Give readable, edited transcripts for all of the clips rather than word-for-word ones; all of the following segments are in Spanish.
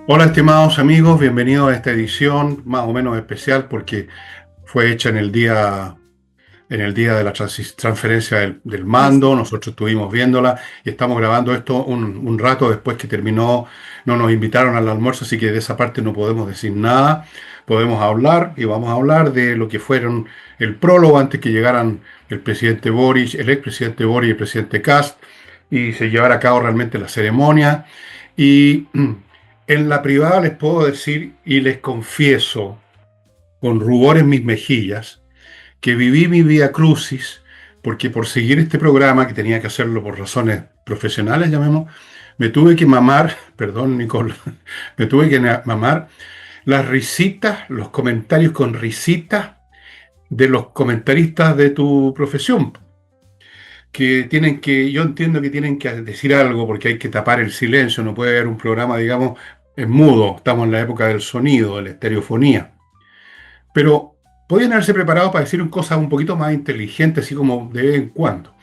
Hola, estimados amigos, bienvenidos a esta edición más o menos especial porque fue hecha en el día de la transferencia del Así mando. es. Nosotros estuvimos viéndola y estamos grabando esto un rato después que terminó. No nos invitaron al almuerzo, así que de esa parte no podemos decir nada. Podemos hablar y vamos a hablar de lo que fueron el prólogo antes que llegaran el presidente Boric, el expresidente Boric y el presidente Kast y se llevara a cabo realmente la ceremonia. Y en la privada les puedo decir y les confieso con rubor en mis mejillas que viví mi vía crucis porque por seguir este programa, que tenía que hacerlo por razones profesionales, llamemos, me tuve que mamar, perdón Nicole, me tuve que mamar las risitas, los comentarios con risitas de los comentaristas de tu profesión, que tienen que, yo entiendo que tienen que decir algo porque hay que tapar el silencio, no puede haber un programa, digamos, en mudo, estamos en la época del sonido, de la estereofonía, pero podían haberse preparado para decir cosas un poquito más inteligentes, así como de vez en cuando.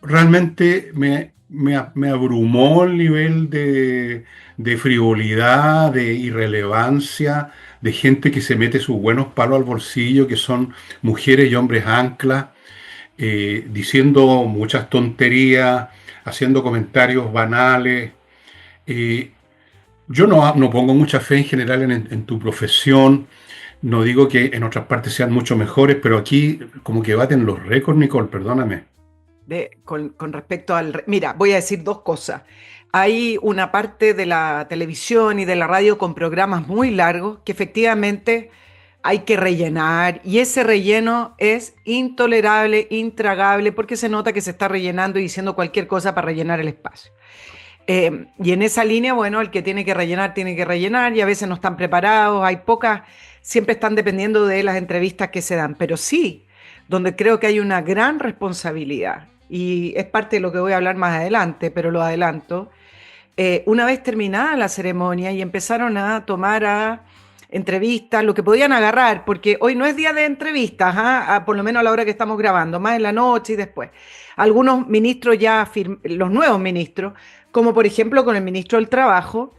Realmente me abrumó el nivel de frivolidad, de irrelevancia, de gente que se mete sus buenos palos al bolsillo, que son mujeres y hombres anclas, diciendo muchas tonterías, haciendo comentarios banales. Eh, yo no pongo mucha fe en general en tu profesión. No digo que en otras partes sean mucho mejores, pero aquí como que baten los récords, Nicole, perdóname. Con respecto Mira, voy a decir dos cosas. Hay una parte de la televisión y de la radio con programas muy largos que efectivamente hay que rellenar y ese relleno es intolerable, intragable, porque se nota que se está rellenando y diciendo cualquier cosa para rellenar el espacio. Y en esa línea, bueno, el que tiene que rellenar y a veces no están preparados, hay pocas, siempre están dependiendo de las entrevistas que se dan, pero sí, donde creo que hay una gran responsabilidad y es parte de lo que voy a hablar más adelante, pero lo adelanto. Una vez terminada la ceremonia y empezaron a tomar a entrevistas, lo que podían agarrar, porque hoy no es día de entrevistas, ¿ah? Por lo menos a la hora que estamos grabando, más en la noche y después. Algunos ministros los nuevos ministros, como por ejemplo con el ministro del Trabajo,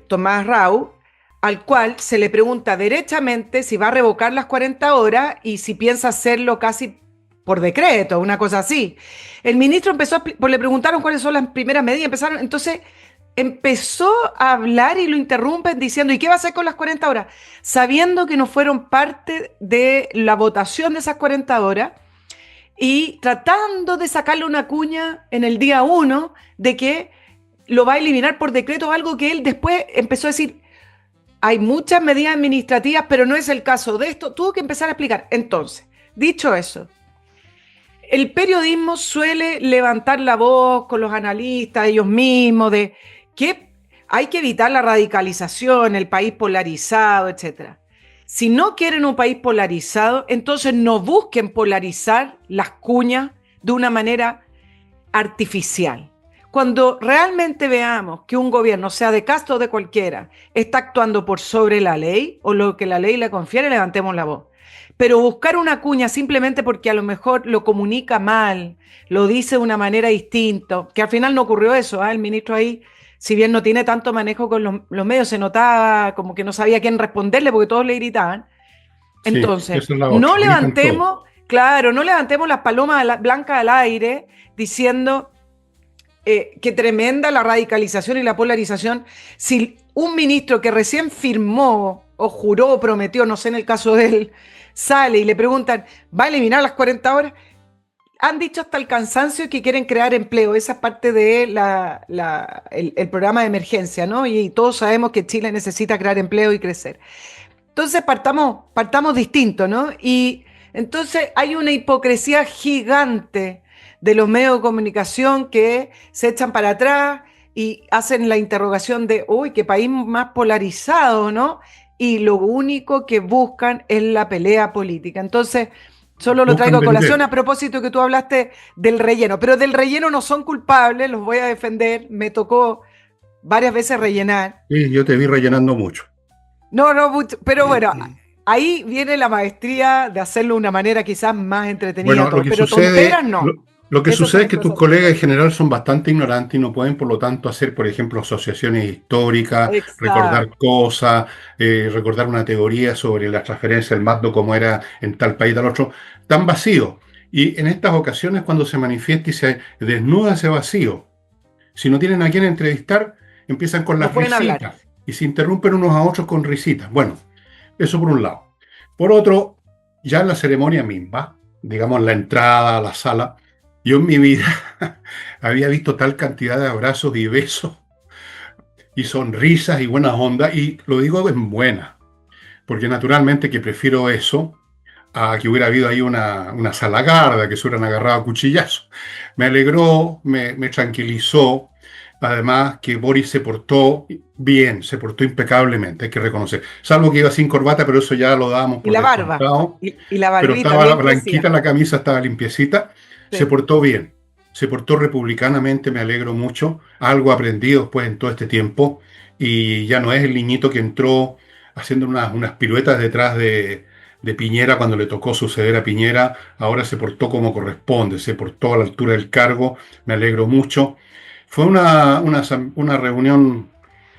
Tomás Rau, al cual se le pregunta derechamente si va a revocar las 40 horas y si piensa hacerlo casi por decreto, una cosa así. El ministro pues le preguntaron cuáles son las primeras medidas, entonces empezó a hablar y lo interrumpen diciendo, ¿y qué va a hacer con las 40 horas? Sabiendo que no fueron parte de la votación de esas 40 horas y tratando de sacarle una cuña en el día uno de que lo va a eliminar por decreto, algo que él después empezó a decir, hay muchas medidas administrativas, pero no es el caso de esto. Tuvo que empezar a explicar. Entonces, dicho eso, el periodismo suele levantar la voz con los analistas, ellos mismos, de que hay que evitar la radicalización, el país polarizado, etcétera. Si no quieren un país polarizado, entonces no busquen polarizar las cuñas de una manera artificial. Cuando realmente veamos que un gobierno, sea de Castro o de cualquiera, está actuando por sobre la ley o lo que la ley le confiere, levantemos la voz. Pero buscar una cuña simplemente porque a lo mejor lo comunica mal, lo dice de una manera distinta, que al final no ocurrió eso, ¿eh? El ministro ahí, si bien no tiene tanto manejo con los medios, se notaba como que no sabía a quién responderle porque todos le gritaban. Sí, Entonces, esa es la otra. no Gritan todo. levantemos, claro, no levantemos las palomas blancas al aire diciendo que tremenda la radicalización y la polarización. Si un ministro que recién firmó o juró o prometió, no sé en el caso de él, sale y le preguntan, ¿va a eliminar las 40 horas? Han dicho hasta el cansancio que quieren crear empleo. Esa es parte de el programa de emergencia, ¿no? Y todos sabemos que Chile necesita crear empleo y crecer. Entonces partamos distinto, ¿no? Y entonces hay una hipocresía gigante de los medios de comunicación que se echan para atrás y hacen la interrogación de, uy, qué país más polarizado, ¿no? Y lo único que buscan es la pelea política. Entonces, solo lo traigo Buscan a colación vender. a propósito que tú hablaste del relleno, pero del relleno no son culpables, los voy a defender, me tocó varias veces rellenar. Sí, yo te vi rellenando mucho. No, no mucho, pero bueno, ahí viene la maestría de hacerlo de una manera quizás más entretenida Bueno, lo todo, que pero sucede, tonteras no. Lo que Esas son sucede es las que tus cosas. colegas en general son bastante ignorantes y no pueden, por lo tanto, hacer, por ejemplo, asociaciones históricas, recordar Exacto. cosas, recordar una teoría sobre la transferencia del mando como era en tal país, tal otro, tan vacío. Y en estas ocasiones, cuando se manifiesta y se desnuda ese vacío, si no tienen a quién entrevistar, empiezan con No las pueden hablar. risitas y se interrumpen unos a otros con risitas. Bueno, eso por un lado. Por otro, ya en la ceremonia misma, digamos la entrada a la sala, yo en mi vida había visto tal cantidad de abrazos y besos y sonrisas y buenas ondas, y lo digo en buena, porque naturalmente que prefiero eso a que hubiera habido ahí una salagarda, que se hubieran agarrado a cuchillazos. Me alegró, me tranquilizó, además que Boris se portó bien, se portó impecablemente, hay que reconocer. Salvo que iba sin corbata, pero eso ya lo dábamos Y por la barba. descontado. Y la Pero barbita estaba la bien crecida. blanquita, la camisa estaba limpiecita, se Sí. portó bien, se portó republicanamente, me alegro mucho. Algo aprendido después en todo este tiempo, y ya no es el niñito que entró haciendo unas piruetas detrás de Piñera cuando le tocó suceder a Piñera. Ahora se portó como corresponde, se portó a la altura del cargo, me alegro mucho. Fue una reunión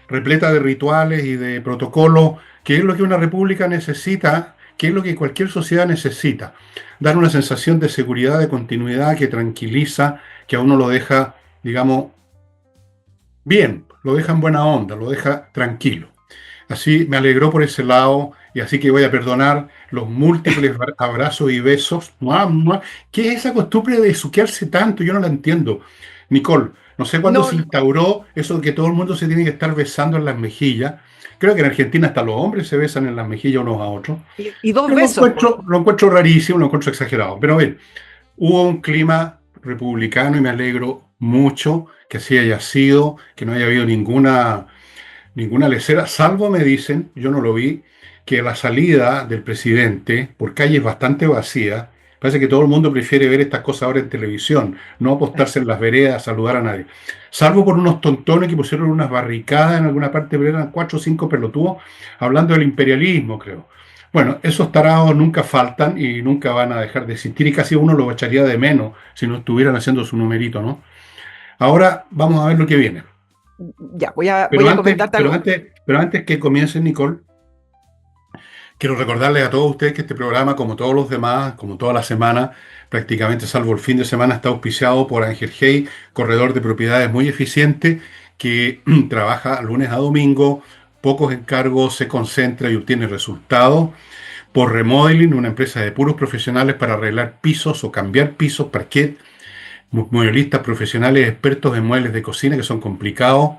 repleta de rituales y de protocolos, que es lo que una república necesita, que es lo que cualquier sociedad necesita. Dar una sensación de seguridad, de continuidad que tranquiliza, que a uno lo deja, digamos, bien, lo deja en buena onda, lo deja tranquilo. Así me alegró por ese lado, y así que voy a perdonar los múltiples abrazos y besos. ¡Mua, mua! ¿Qué es esa costumbre de suquearse tanto? Yo no la entiendo. Nicole, no sé cuándo No, se instauró eso de que todo el mundo se tiene que estar besando en las mejillas. Creo que en Argentina hasta los hombres se besan en las mejillas unos a otros. y dos Pero besos, po. lo encuentro rarísimo, lo encuentro exagerado. Pero bien, hubo un clima republicano y me alegro mucho que así haya sido, que no haya habido ninguna lecera, salvo me dicen, yo no lo vi, que la salida del presidente por calles bastante vacías, parece que todo el mundo prefiere ver estas cosas ahora en televisión, no apostarse en las veredas a saludar a nadie. Salvo por unos tontones que pusieron unas barricadas en alguna parte, pero eran 4 o 5 pelotudos hablando del imperialismo, creo. Bueno, esos tarados nunca faltan y nunca van a dejar de existir, y casi uno lo echaría de menos si no estuvieran haciendo su numerito, ¿no? Ahora vamos a ver lo que viene. Ya, voy a comentarte algo. Pero antes que comience, Nicole, quiero recordarles a todos ustedes que este programa, como todos los demás, como toda la semana, prácticamente salvo el fin de semana, está auspiciado por Ángel Hey, corredor de propiedades muy eficiente, que trabaja lunes a domingo, pocos encargos, se concentra y obtiene resultados. Por Remodeling, una empresa de puros profesionales para arreglar pisos o cambiar pisos, parquet, muebles profesionales expertos en muebles de cocina que son complicados.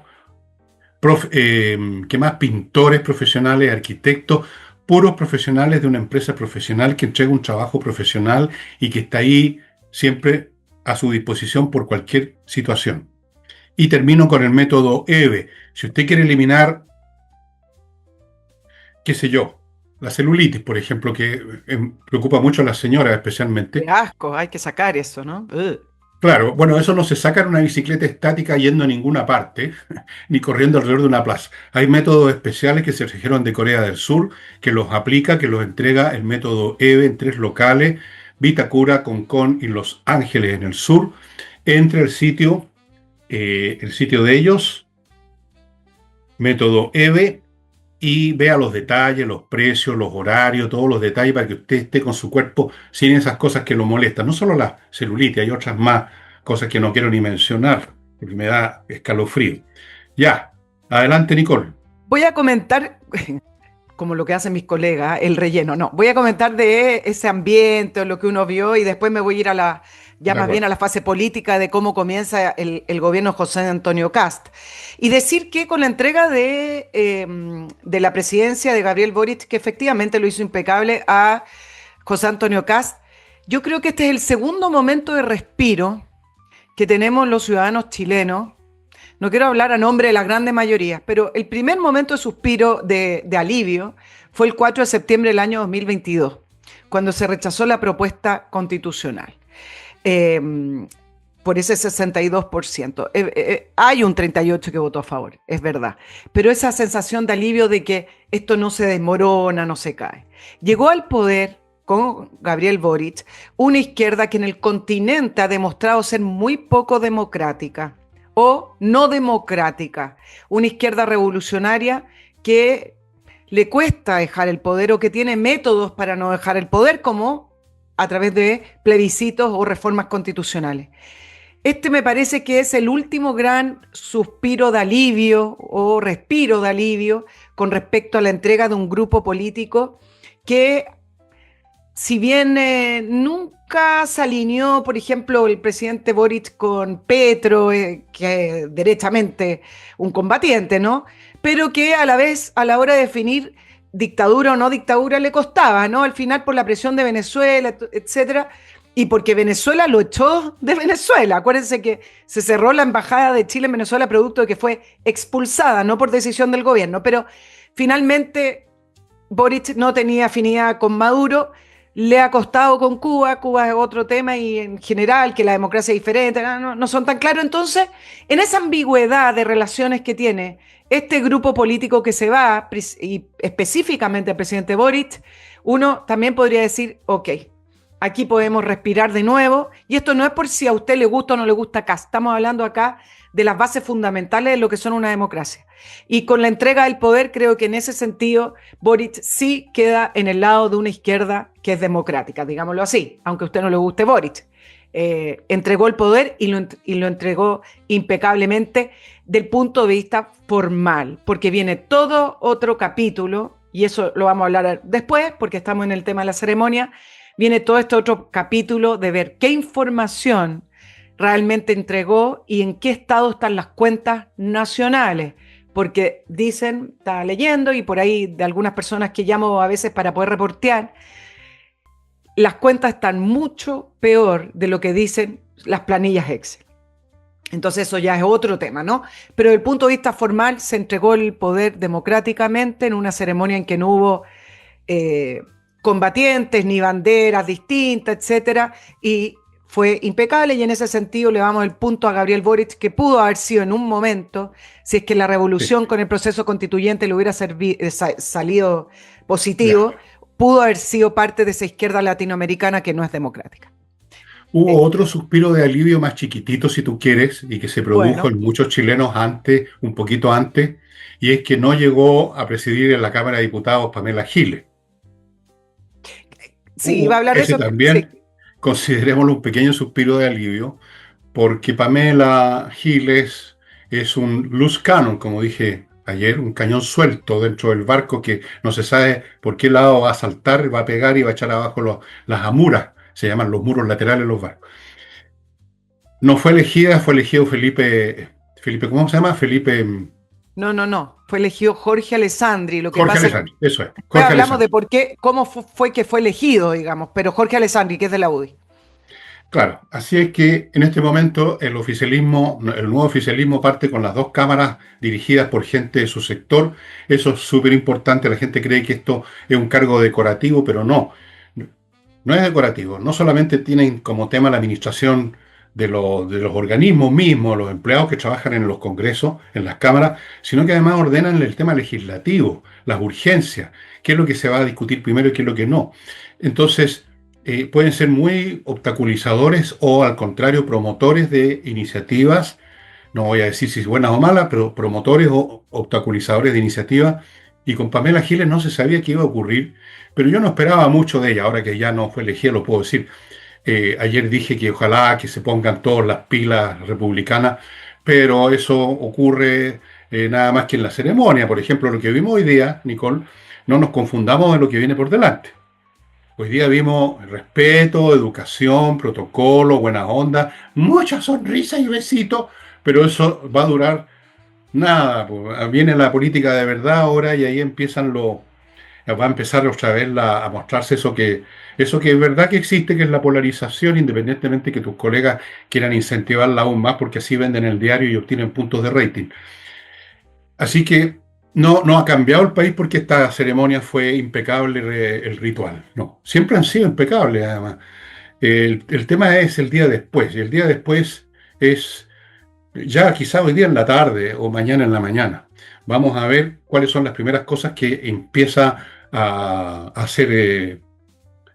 ¿Qué más? Pintores profesionales, arquitectos, puros profesionales de una empresa profesional que entrega un trabajo profesional y que está ahí siempre a su disposición por cualquier situación. Y termino con el método EVE. Si usted quiere eliminar, qué sé yo, la celulitis, por ejemplo, que preocupa mucho a las señoras Qué especialmente. asco, hay que sacar eso, ¿no? Ugh. Claro, bueno, eso no se saca en una bicicleta estática yendo a ninguna parte, ni corriendo alrededor de una plaza. Hay métodos especiales que se trajeron de Corea del Sur, que los aplica, que los entrega el método EVE en 3 locales, Vitacura, Concón y Los Ángeles en el sur. Entre el sitio de ellos, método EVE, y vea los detalles, los precios, los horarios, todos los detalles para que usted esté con su cuerpo sin esas cosas que lo molestan. No solo la celulitis, hay otras más cosas que no quiero ni mencionar, porque me da escalofrío. Ya, adelante, Nicole. Voy a comentar, como lo que hacen mis colegas, el relleno. No, voy a comentar de ese ambiente, lo que uno vio, y después me voy a ir ya De más bien a acuerdo. la fase política de cómo comienza el gobierno José Antonio Kast. Y decir que con la entrega de la presidencia de Gabriel Boric, que efectivamente lo hizo impecable a José Antonio Kast, yo creo que este es el segundo momento de respiro que tenemos los ciudadanos chilenos. No quiero hablar a nombre de la grande mayoría, pero el primer momento de suspiro, de alivio, fue el 4 de septiembre del año 2022, cuando se rechazó la propuesta constitucional. Eh, por ese 62%. Hay un 38% que votó a favor, es verdad. Pero esa sensación de alivio de que esto no se desmorona, no se cae. Llegó al poder con Gabriel Boric, una izquierda que en el continente ha demostrado ser muy poco democrática o no democrática, una izquierda revolucionaria que le cuesta dejar el poder o que tiene métodos para no dejar el poder, como a través de plebiscitos o reformas constitucionales. Este me parece que es el último gran suspiro de alivio o respiro de alivio con respecto a la entrega de un grupo político que, si bien nunca se alineó, por ejemplo, el presidente Boric con Petro, que es derechamente un combatiente, ¿no? Pero que a la vez, a la hora de definir dictadura o no dictadura, le costaba, ¿no? Al final, por la presión de Venezuela, etcétera, y porque Venezuela lo echó de Venezuela. Acuérdense que se cerró la embajada de Chile en Venezuela producto de que fue expulsada, no por decisión del gobierno, pero finalmente Boric no tenía afinidad con Maduro, le ha costado con Cuba. Cuba es otro tema, y en general que la democracia es diferente, no son tan claros. Entonces, en esa ambigüedad de relaciones que tiene este grupo político que se va, y específicamente el presidente Boric, uno también podría decir, ok, aquí podemos respirar de nuevo, y esto no es por si a usted le gusta o no le gusta acá, estamos hablando acá de las bases fundamentales de lo que son una democracia. Y con la entrega del poder, creo que en ese sentido Boric sí queda en el lado de una izquierda que es democrática, digámoslo así, aunque a usted no le guste Boric. Entregó el poder y lo entregó impecablemente del punto de vista formal, porque viene todo otro capítulo, y eso lo vamos a hablar después, porque estamos en el tema de la ceremonia. Viene todo este otro capítulo de ver qué información realmente entregó y en qué estado están las cuentas nacionales. Porque dicen, estaba leyendo, y por ahí de algunas personas que llamo a veces para poder reportear, las cuentas están mucho peor de lo que dicen las planillas Excel. Entonces eso ya es otro tema, ¿no? Pero desde el punto de vista formal se entregó el poder democráticamente en una ceremonia en que no hubo combatientes ni banderas distintas, etcétera, y fue impecable. Y en ese sentido le damos el punto a Gabriel Boric, que pudo haber sido en un momento, si es que la revolución con el proceso constituyente le hubiera salido positivo, pudo haber sido parte de esa izquierda latinoamericana que no es democrática. Hubo otro suspiro de alivio más chiquitito, si tú quieres, y que se produjo en muchos chilenos antes, un poquito antes, y es que no llegó a presidir en la Cámara de Diputados Pamela Giles. Sí, iba a hablar de Ese eso. también, Sí. considerémoslo un pequeño suspiro de alivio, porque Pamela Giles es un loose cannon, como dije ayer, un cañón suelto dentro del barco que no se sabe por qué lado va a saltar, va a pegar y va a echar abajo las amuras, se llaman los muros laterales de los barcos. No fue elegida, fue elegido Felipe, ¿cómo se llama? No. Fue elegido Jorge Alessandri. Lo que Jorge pasa es que Alessandri, eso es, después Jorge hablamos de Alessandri. por qué, cómo fue que fue elegido, digamos, pero Jorge Alessandri, que es de la UDI. Claro, así es que en este momento el oficialismo, el nuevo oficialismo parte con las dos cámaras dirigidas por gente de su sector. Eso es súper importante. La gente cree que esto es un cargo decorativo, pero no, no es decorativo. No solamente tienen como tema la administración de los organismos mismos, los empleados que trabajan en los congresos, en las cámaras, sino que además ordenan el tema legislativo, las urgencias, qué es lo que se va a discutir primero y qué es lo que no. Entonces, pueden ser muy obstaculizadores o al contrario promotores de iniciativas, no voy a decir si es buenas o malas, pero promotores o obstaculizadores de iniciativas. Y con Pamela Giles no se sabía qué iba a ocurrir, pero yo no esperaba mucho de ella. Ahora que ya no fue elegida, lo puedo decir. Ayer dije que ojalá que se pongan todas las pilas republicanas, pero eso ocurre nada más que en la ceremonia. Por ejemplo, lo que vimos hoy día, Nicole, no nos confundamos de lo que viene por delante. Hoy día vimos respeto, educación, protocolo, buena onda, mucha sonrisa y besitos, pero eso va a durar nada. Pues. Viene la política de verdad ahora y ahí va a empezar otra vez a mostrarse eso que es verdad que existe, que es la polarización, independientemente que tus colegas quieran incentivarla aún más, porque así venden el diario y obtienen puntos de rating. Así que no ha cambiado el país porque esta ceremonia fue impecable, el ritual. No, siempre han sido impecables además. El tema es el día después, y el día después es ya quizá hoy día en la tarde o mañana en la mañana. Vamos a ver cuáles son las primeras cosas que empieza a hacer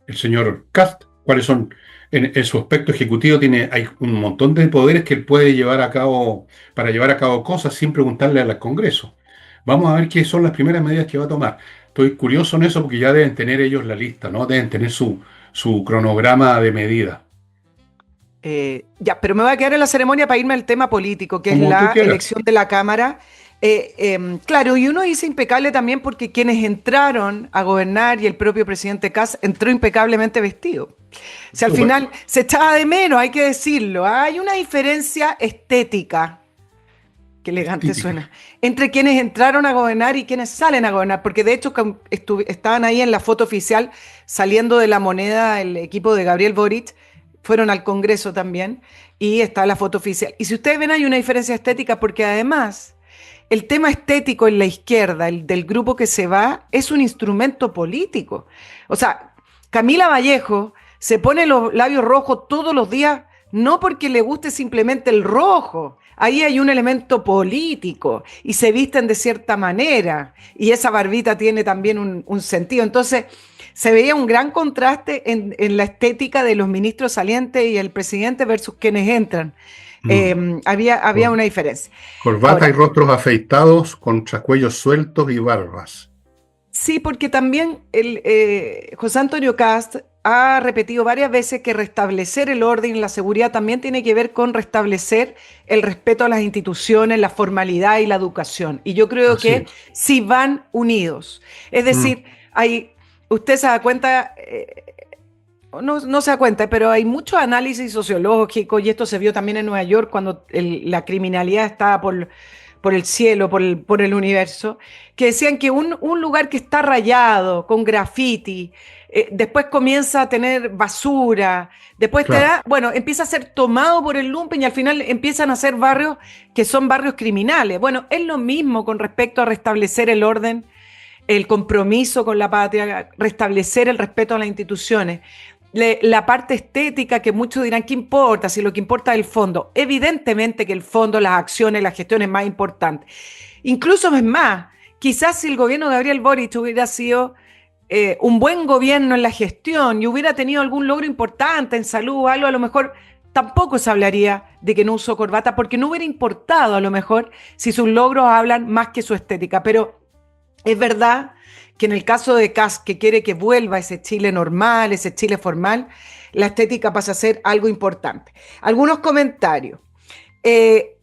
el señor Kast, cuáles son, en su aspecto ejecutivo hay un montón de poderes que él puede llevar a cabo, para llevar a cabo cosas sin preguntarle al Congreso. Vamos a ver qué son las primeras medidas que va a tomar. Estoy curioso en eso porque ya deben tener ellos la lista, ¿no? Deben tener su cronograma de medidas. Ya, pero me voy a quedar en la ceremonia para irme al tema político, que es Como tú la quieras. elección de la Cámara. Claro, y uno dice impecable también porque quienes entraron a gobernar y el propio presidente Kass entró impecablemente vestido. O sea, al Súper. final se echaba de menos, hay que decirlo. Hay una diferencia estética, qué elegante Típica. suena, entre quienes entraron a gobernar y quienes salen a gobernar, porque de hecho estaban ahí en la foto oficial saliendo de la moneda el equipo de Gabriel Boric, fueron al Congreso también y está la foto oficial. Y si ustedes ven hay una diferencia estética porque además el tema estético en la izquierda, el del grupo que se va, es un instrumento político. O sea, Camila Vallejo se pone los labios rojos todos los días, no porque le guste simplemente el rojo. Ahí hay un elemento político y se visten de cierta manera y esa barbita tiene también un sentido. Entonces, se veía un gran contraste en la estética de los ministros salientes y el presidente versus quienes entran. Mm. Había una diferencia. Corbata y Ahora, rostros afeitados con trascuellos sueltos y barbas. sí, porque también José Antonio Cast ha repetido varias veces que restablecer el orden y la seguridad también tiene que ver con restablecer el respeto a las instituciones, la formalidad y la educación. Y yo creo Así que es. sí van unidos. Es Mm. decir, usted se da cuenta, no se da cuenta, pero hay mucho análisis sociológico y esto se vio también en Nueva York cuando la criminalidad estaba por el cielo, por el universo, que decían que un lugar que está rayado con graffiti, después comienza a tener basura, después te Claro. da, bueno, empieza a ser tomado por el lumpen y al final empiezan a ser barrios que son barrios criminales. Bueno, es lo mismo con respecto a restablecer el orden, el compromiso con la patria, restablecer el respeto a las instituciones. La parte estética que muchos dirán, ¿qué importa? Si lo que importa es el fondo. Evidentemente que el fondo, las acciones, la gestión es más importante. Incluso es más, quizás si el gobierno de Gabriel Boric hubiera sido un buen gobierno en la gestión y hubiera tenido algún logro importante en salud o algo, a lo mejor tampoco se hablaría de que no usó corbata porque no hubiera importado a lo mejor si sus logros hablan más que su estética. Pero es verdad que en el caso de Kast, que quiere que vuelva ese Chile normal, ese Chile formal, la estética pasa a ser algo importante. Algunos comentarios. Eh,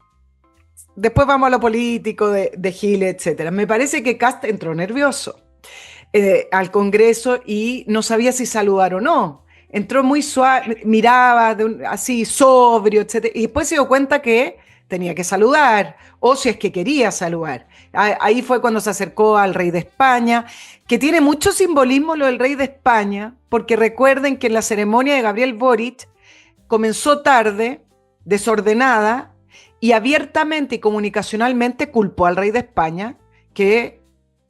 Después vamos a lo político de Gile, etcétera. Me parece que Kast entró nervioso al Congreso y no sabía si saludar o no. Entró muy suave, miraba así sobrio, etcétera, y después se dio cuenta que tenía que saludar, o si es que quería saludar. Ahí fue cuando se acercó al rey de España, que tiene mucho simbolismo lo del rey de España, porque recuerden que en la ceremonia de Gabriel Boric comenzó tarde, desordenada, y abiertamente y comunicacionalmente culpó al rey de España que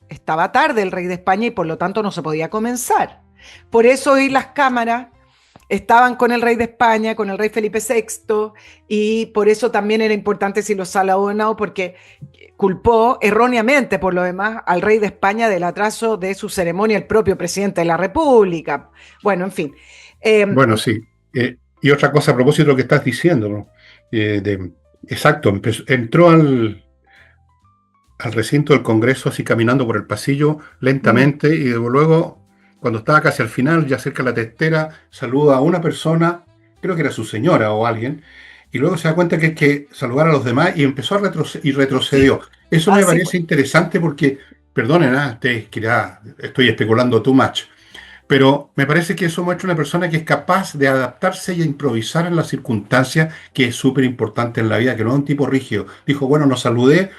estaba tarde el rey de España y por lo tanto no se podía comenzar. Por eso hoy las cámaras estaban con el rey de España, con el rey Felipe VI, y por eso también era importante si lo saludó o no, porque culpó erróneamente, por lo demás, al rey de España del atraso de su ceremonia, el propio presidente de la República. Bueno, en fin. Bueno, sí. Y otra cosa a propósito de lo que estás diciendo, ¿no? Exacto, entró al recinto del Congreso así caminando por el pasillo Mm, lentamente y luego, cuando estaba casi al final, ya cerca de la testera, saluda a una persona, creo que era su señora o alguien, y luego se da cuenta que hay que saludar a los demás y empezó a y sí, retrocedió. Eso me así fue. parece interesante porque, perdonen, estoy especulando too much, pero me parece que eso muestra una persona que es capaz de adaptarse y a improvisar en las circunstancias, que es súper importante en la vida, que no es un tipo rígido. Dijo, bueno, nos saludé,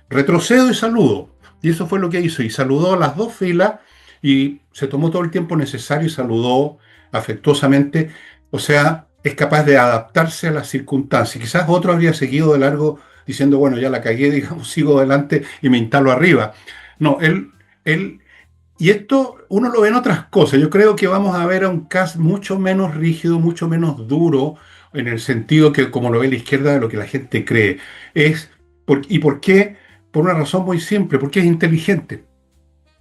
retrocedo y saludo. Y eso fue lo que hizo. Y saludó a las dos filas y se tomó todo el tiempo necesario y saludó afectuosamente. O sea, es capaz de adaptarse a las circunstancias. Quizás otro habría seguido de largo diciendo, bueno, ya la cagué, digamos, sigo adelante y me instalo arriba. No, él y esto uno lo ve en otras cosas. Yo creo que vamos a ver a un cast mucho menos rígido, mucho menos duro, en el sentido que, como lo ve la izquierda, de lo que la gente cree. ¿Y por qué? Por una razón muy simple, porque es inteligente.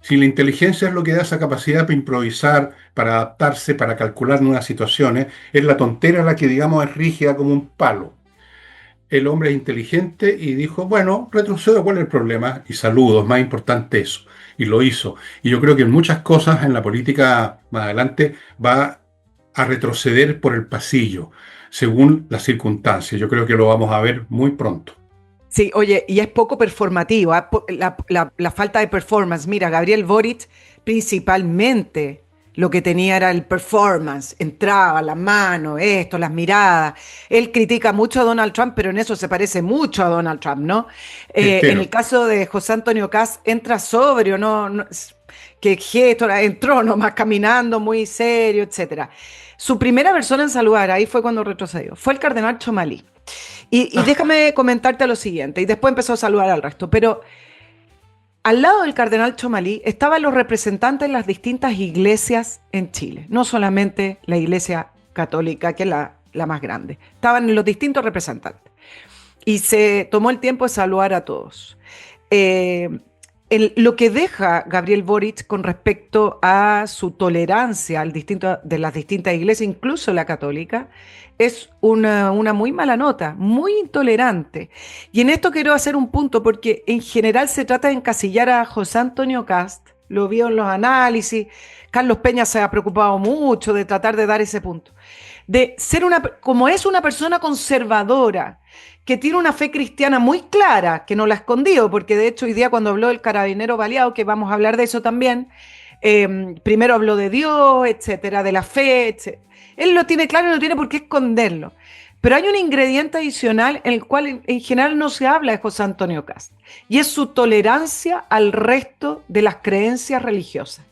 Si la inteligencia es lo que da esa capacidad para improvisar, para adaptarse, para calcular nuevas situaciones, es la tontera la que, digamos, es rígida como un palo. El hombre es inteligente y dijo, bueno, retrocedo, ¿cuál es el problema? Y saludos, más importante eso. Y lo hizo. Y yo creo que en muchas cosas en la política más adelante va a retroceder por el pasillo, según las circunstancias. Yo creo que lo vamos a ver muy pronto. Sí, oye, y es poco performativo, ¿ah? La falta de performance. Mira, Gabriel Boric principalmente lo que tenía era el performance, entraba, la mano, esto, las miradas. Él critica mucho a Donald Trump, pero en eso se parece mucho a Donald Trump, ¿no? En el Espero. caso de José Antonio Caz, entra sobrio, ¿no? Que gesto, entró nomás caminando muy serio, etcétera. Su primera persona en saludar, ahí fue cuando retrocedió, fue el cardenal Chomalí. Y déjame comentarte lo siguiente, y después empezó a saludar al resto, pero al lado del cardenal Chomalí estaban los representantes de las distintas iglesias en Chile, no solamente la iglesia católica, que es la más grande, estaban los distintos representantes. Y se tomó el tiempo de saludar a todos. Eh, lo que deja Gabriel Boric con respecto a su tolerancia de las distintas iglesias, incluso la católica, es una muy mala nota, muy intolerante. Y en esto quiero hacer un punto, porque en general se trata de encasillar a José Antonio Cast, lo vio en los análisis, Carlos Peña se ha preocupado mucho de tratar de dar ese punto, de ser como es una persona conservadora, que tiene una fe cristiana muy clara, que no la ha escondido, porque de hecho hoy día cuando habló del carabinero baleado, que vamos a hablar de eso también, primero habló de Dios, etcétera, de la fe, etcétera. Él lo tiene claro y no tiene por qué esconderlo. Pero hay un ingrediente adicional en el cual en general no se habla de José Antonio Cast, y es su tolerancia al resto de las creencias religiosas.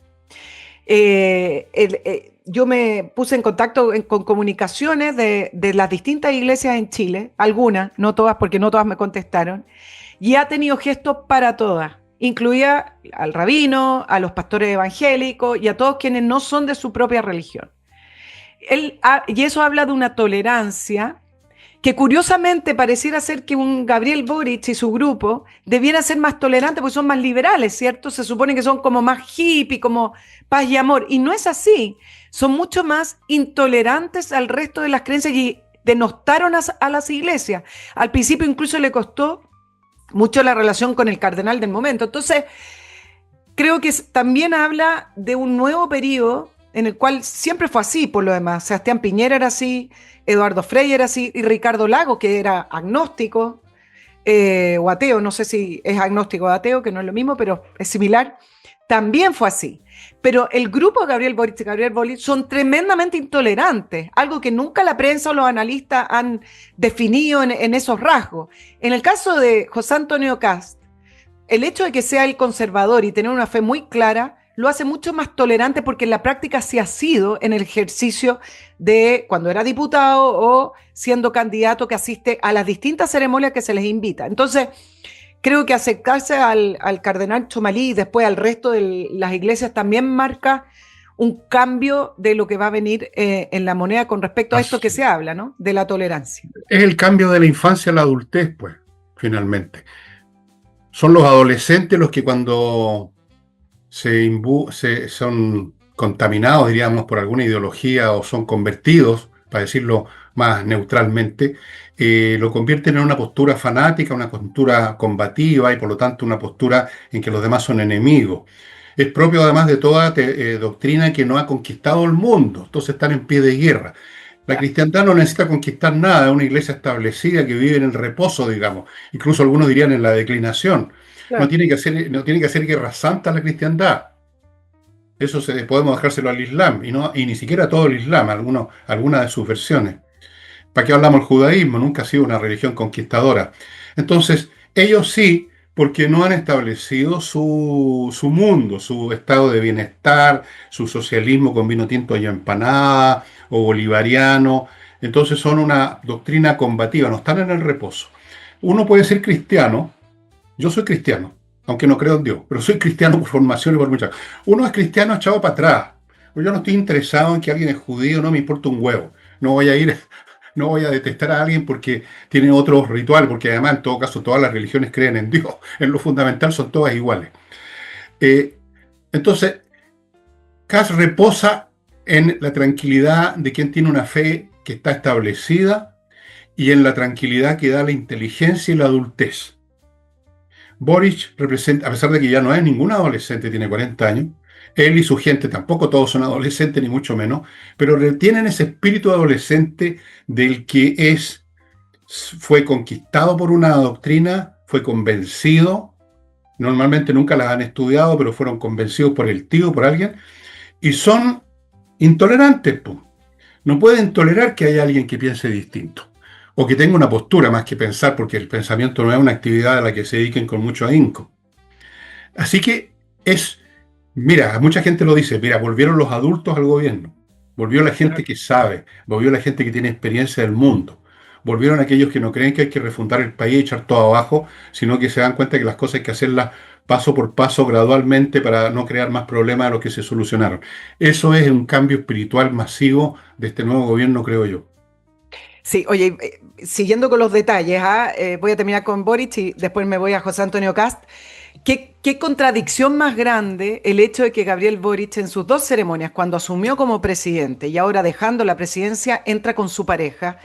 Yo me puse en contacto con comunicaciones de las distintas iglesias en Chile, algunas, no todas, porque no todas me contestaron, y ha tenido gestos para todas, incluía al rabino, a los pastores evangélicos y a todos quienes no son de su propia religión. Y eso habla de una tolerancia que curiosamente pareciera ser que un Gabriel Boric y su grupo debieran ser más tolerantes porque son más liberales, ¿cierto? Se supone que son como más hippie, como paz y amor, y no es así. Son mucho más intolerantes al resto de las creencias y denostaron a las iglesias. Al principio incluso le costó mucho la relación con el cardenal del momento. Entonces, creo que también habla de un nuevo periodo en el cual siempre fue así, por lo demás. Sebastián Piñera era así, Eduardo Frei era así, y Ricardo Lagos, que era agnóstico o ateo, no sé si es agnóstico o ateo, que no es lo mismo, pero es similar, también fue así. Pero el grupo de Gabriel Boric y Gabriel Boric son tremendamente intolerantes, algo que nunca la prensa o los analistas han definido en esos rasgos. En el caso de José Antonio Cast, el hecho de que sea el conservador y tener una fe muy clara lo hace mucho más tolerante porque en la práctica sí ha sido en el ejercicio de cuando era diputado o siendo candidato que asiste a las distintas ceremonias que se les invita. Entonces, creo que acercarse al cardenal Chomalí y después al resto de las iglesias también marca un cambio de lo que va a venir en la moneda con respecto a esto que se habla, ¿no? De la tolerancia. Es el cambio de la infancia a la adultez, pues, finalmente. Son los adolescentes los que cuando son contaminados, diríamos, por alguna ideología o son convertidos, para decirlo más neutralmente, lo convierten en una postura fanática, una postura combativa y por lo tanto una postura en que los demás son enemigos. Es propio además de toda doctrina que no ha conquistado el mundo, entonces están en pie de guerra. La cristiandad no necesita conquistar nada, es una iglesia establecida que vive en el reposo, digamos, incluso algunos dirían en la declinación. Claro. No tiene que hacer guerra santa la cristiandad. Eso podemos dejárselo al Islam, y ni siquiera todo el Islam, algunas de sus versiones. ¿Para qué hablamos del judaísmo? Nunca ha sido una religión conquistadora. Entonces, ellos sí, porque no han establecido su mundo, su estado de bienestar, su socialismo con vino tinto y empanada, o bolivariano. Entonces son una doctrina combativa, no están en el reposo. Uno puede ser cristiano. Yo soy cristiano, aunque no creo en Dios, pero soy cristiano por formación y por muchas. Uno es cristiano echado para atrás. Yo no estoy interesado en que alguien es judío, no me importa un huevo. No voy a ir, no voy a detestar a alguien porque tiene otro ritual, porque además en todo caso todas las religiones creen en Dios. En lo fundamental son todas iguales. Eh, Entonces, Kass reposa en la tranquilidad de quien tiene una fe que está establecida y en la tranquilidad que da la inteligencia y la adultez. Boric representa, a pesar de que ya no es ningún adolescente, tiene 40 años, él y su gente tampoco todos son adolescentes, ni mucho menos, pero tienen ese espíritu adolescente del que fue conquistado por una doctrina, fue convencido, normalmente nunca las han estudiado, pero fueron convencidos por el tío, por alguien, y son intolerantes, pues. No pueden tolerar que haya alguien que piense distinto o que tenga una postura más que pensar, porque el pensamiento no es una actividad a la que se dediquen con mucho ahínco. Así que mira, mucha gente lo dice, mira, volvieron los adultos al gobierno, volvió la gente que sabe, volvió la gente que tiene experiencia del mundo, volvieron aquellos que no creen que hay que refundar el país y echar todo abajo, sino que se dan cuenta que las cosas hay que hacerlas paso por paso, gradualmente, para no crear más problemas de los que se solucionaron. Eso es un cambio espiritual masivo de este nuevo gobierno, creo yo. Sí, oye, siguiendo con los detalles, voy a terminar con Boric y después me voy a José Antonio Kast. ¿Qué contradicción más grande el hecho de que Gabriel Boric en sus dos ceremonias, cuando asumió como presidente y ahora dejando la presidencia, entra con su pareja?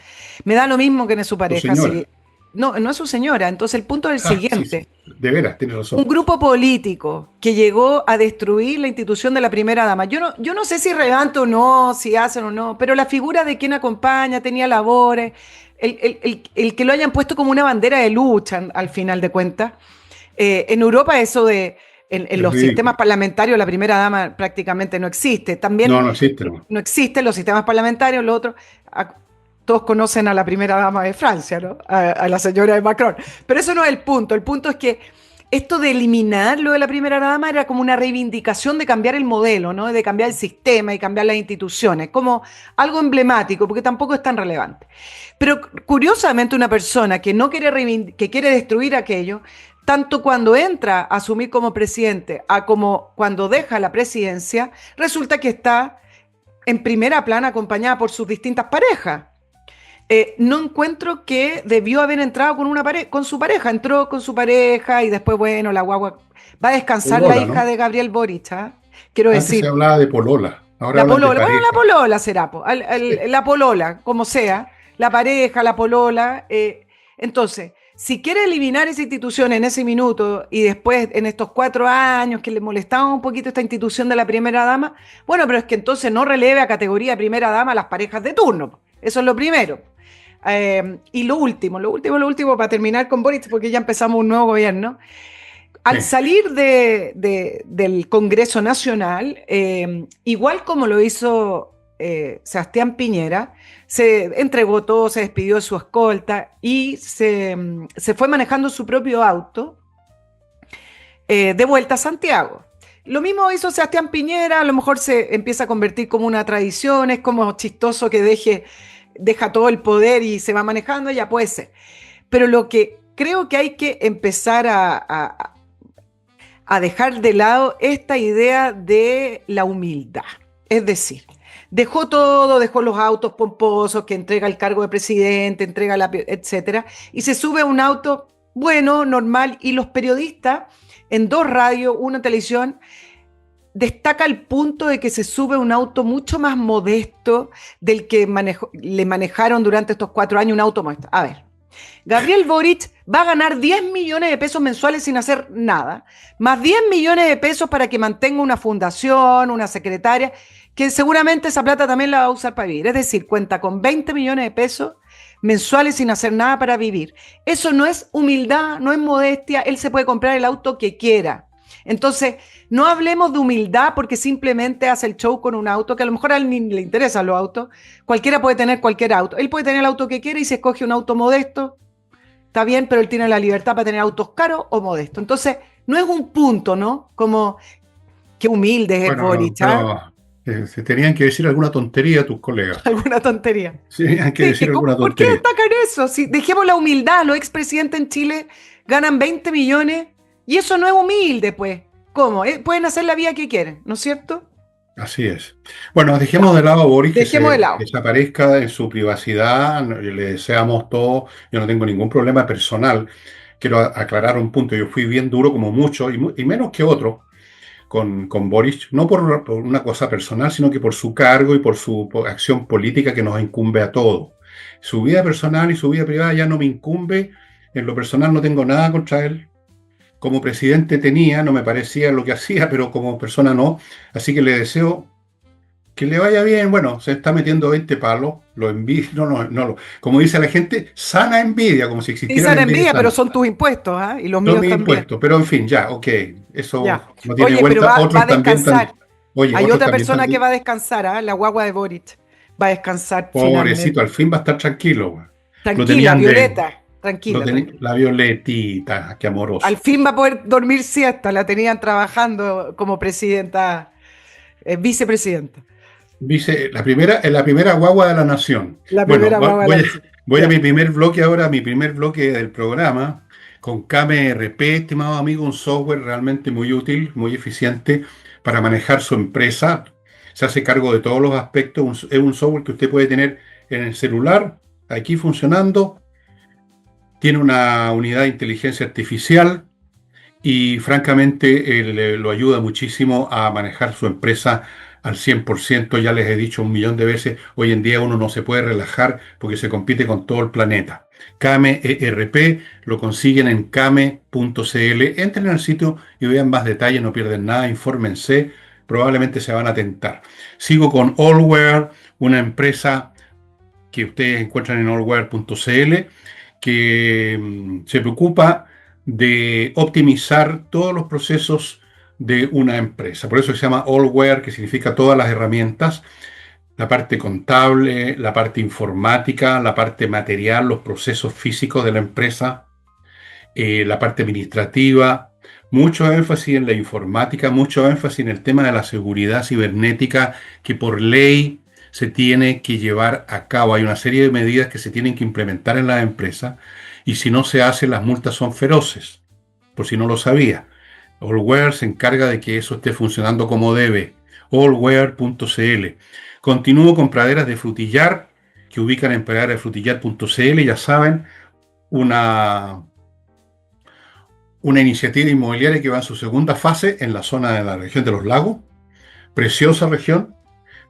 Me da lo mismo que no es su Tu pareja. señora. No, no es su señora. Entonces el punto es el Ah, sí, sí, siguiente. de veras, tienes Un razón. grupo político que llegó a destruir la institución de la primera dama. Yo no sé si relevante o no, si hacen o no, pero la figura de quien acompaña, tenía labores, el que lo hayan puesto como una bandera de lucha al final de cuentas. En Europa eso en Es los sistemas ridículo. parlamentarios la primera dama prácticamente no existe. No, También no existe, no. no existen los sistemas parlamentarios, lo otro. Todos conocen a la primera dama de Francia, ¿no? A la señora de Macron. Pero eso no es el punto. El punto es que esto de eliminar lo de la primera dama era como una reivindicación de cambiar el modelo, ¿no? De cambiar el sistema y cambiar las instituciones, como algo emblemático, porque tampoco es tan relevante. Pero curiosamente una persona que no quiere que quiere destruir aquello, tanto cuando entra a asumir como presidente, a como cuando deja la presidencia, resulta que está en primera plana acompañada por sus distintas parejas. No encuentro que debió haber entrado con su pareja. Entró con su pareja y después, bueno, la guagua. Va a descansar la Polola, hija ¿no? de Gabriel Boric, ¿ah? Quiero Antes se decir, hablaba de polola, ahora la hablan de polola, bueno, la pareja. polola será, po, Sí, la polola, como sea, la pareja, la polola. Entonces, si quiere eliminar esa institución en ese minuto y después en estos 4 años que le molestaba un poquito esta institución de la primera dama, bueno, pero es que entonces no releve a categoría primera dama a las parejas de turno. Eso es lo primero. Y lo último, para terminar con Boris, porque ya empezamos un nuevo gobierno. Al sí. salir del Congreso Nacional, igual como lo hizo Sebastián Piñera, se entregó todo, se despidió de su escolta y se fue manejando su propio auto de vuelta a Santiago. Lo mismo hizo Sebastián Piñera, a lo mejor se empieza a convertir como una tradición, es como chistoso que deja todo el poder y se va manejando, ya puede ser. Pero lo que creo que hay que empezar a dejar de lado esta idea de la humildad. Es decir, dejó todo, dejó los autos pomposos que entrega el cargo de presidente, etcétera, y se sube a un auto bueno, normal, y los periodistas en dos radios, una televisión, destaca el punto de que se sube un auto mucho más modesto del que le manejaron durante estos 4 años un auto modesto. A ver, Gabriel Boric va a ganar 10 millones de pesos mensuales sin hacer nada, más 10 millones de pesos para que mantenga una fundación, una secretaria, que seguramente esa plata también la va a usar para vivir. Es decir, cuenta con 20 millones de pesos mensuales sin hacer nada para vivir. Eso no es humildad, no es modestia, él se puede comprar el auto que quiera. Entonces, no hablemos de humildad porque simplemente hace el show con un auto que a lo mejor a él ni le interesan los autos. Cualquiera puede tener cualquier auto. Él puede tener el auto que quiera y se escoge un auto modesto. Está bien, pero él tiene la libertad para tener autos caros o modestos. Entonces, no es un punto, ¿no? Como, qué humilde es Bueno, Boric, ¿ah? pero se tenían que decir alguna tontería a tus colegas. Alguna tontería. Sí, tenían que Sí, decir alguna ¿por qué tontería. destacan eso? Si dejemos la humildad, los expresidentes en Chile ganan 20 millones y eso no es humilde, pues. ¿Cómo? Pueden hacer la vida que quieren, ¿no es cierto? Así es. Bueno, dejemos de lado a Boris, que Dejemos de se lado. desaparezca en su privacidad. Le deseamos todo. Yo no tengo ningún problema personal. Quiero aclarar un punto. Yo fui bien duro como muchos y menos que otros, con Boric, no por una cosa personal, sino que por su cargo y por su acción política que nos incumbe a todos. Su vida personal y su vida privada ya no me incumbe. En lo personal no tengo nada contra él. Como presidente tenía, no me parecía lo que hacía, pero como persona no. Así que le deseo que le vaya bien. Bueno, se está metiendo 20 palos, lo envidia, como dice la gente, sana envidia, como si Sí, existiera la sana envidia envidia, pero sana. son tus impuestos, ¿ah? Y los Son míos mis también. impuestos, pero en fin, ya, ok, eso Ya. no tiene Oye, pero vuelta. va a Otros también descansar. están, oye, Hay otros otra también persona que va están, a descansar, ¿ah? La guagua de Boric va a descansar pobrecito, finalmente. al fin va a estar tranquilo, güey. Lo Tranquila, tenían Violeta. Tranquila, tranquila. la Violetita, qué Al amoroso. fin va a poder dormir siesta. La tenían trabajando como presidenta, vicepresidenta. Dice, la primera guagua de la nación. La Bueno, primera guagua de la nación. voy a Ya. mi primer bloque ahora, mi primer bloque del programa, con KMRP, estimado amigo, un software realmente muy útil, muy eficiente para manejar su empresa. Se hace cargo de todos los aspectos. Es un software que usted puede tener en el celular, aquí funcionando. Tiene una unidad de inteligencia artificial y francamente lo ayuda muchísimo a manejar su empresa al 100%. Ya les he dicho un millón de veces, hoy en día uno no se puede relajar porque se compite con todo el planeta. Kame ERP lo consiguen en kame.cl. Entren al sitio y vean más detalles, no pierden nada, infórmense, probablemente se van a tentar. Sigo con Allware, una empresa que ustedes encuentran en allware.cl, que se preocupa de optimizar todos los procesos de una empresa. Por eso se llama Allware, que significa todas las herramientas, la parte contable, la parte informática, la parte material, los procesos físicos de la empresa, la parte administrativa, mucho énfasis en la informática, mucho énfasis en el tema de la seguridad cibernética que por ley se tiene que llevar a cabo. Hay una serie de medidas que se tienen que implementar en la empresa y si no se hace, las multas son feroces, por si no lo sabía. Allware se encarga de que eso esté funcionando como debe. Allware.cl. Continúo con praderas de frutillar que ubican en praderasdefrutillar.cl, ya saben, una una iniciativa inmobiliaria que va en su segunda fase en la zona de la región de los lagos. Preciosa región,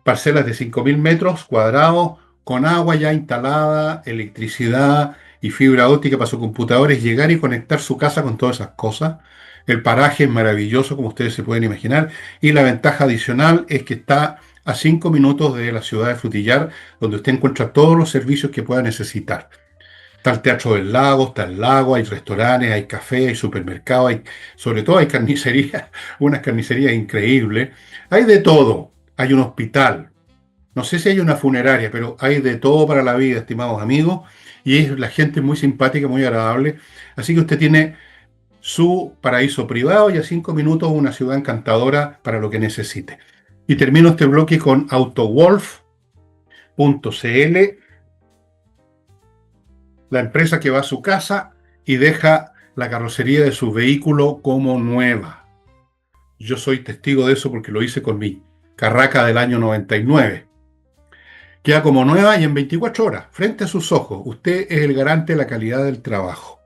parcelas de 5.000 metros cuadrados, con agua ya instalada, electricidad y fibra óptica para sus computadores, llegar y conectar su casa con todas esas cosas. El paraje es maravilloso, como ustedes se pueden imaginar, y la ventaja adicional es que está a 5 minutos de la ciudad de Frutillar, donde usted encuentra todos los servicios que pueda necesitar. Está el Teatro del Lago, está el lago, hay restaurantes, hay café, hay supermercados, sobre todo hay carnicerías, unas carnicerías increíbles. Hay de todo. Hay un hospital. No sé si hay una funeraria, pero hay de todo para la vida, estimados amigos. Y la gente es muy simpática, muy agradable. Así que usted tiene su paraíso privado y a 5 minutos una ciudad encantadora para lo que necesite. Y termino este bloque con AutoWolf.cl, la empresa que va a su casa y deja la carrocería de su vehículo como nueva. Yo soy testigo de eso porque lo hice con mi Carraca del año 99. Queda como nueva y en 24 horas, frente a sus ojos. Usted es el garante de la calidad del trabajo.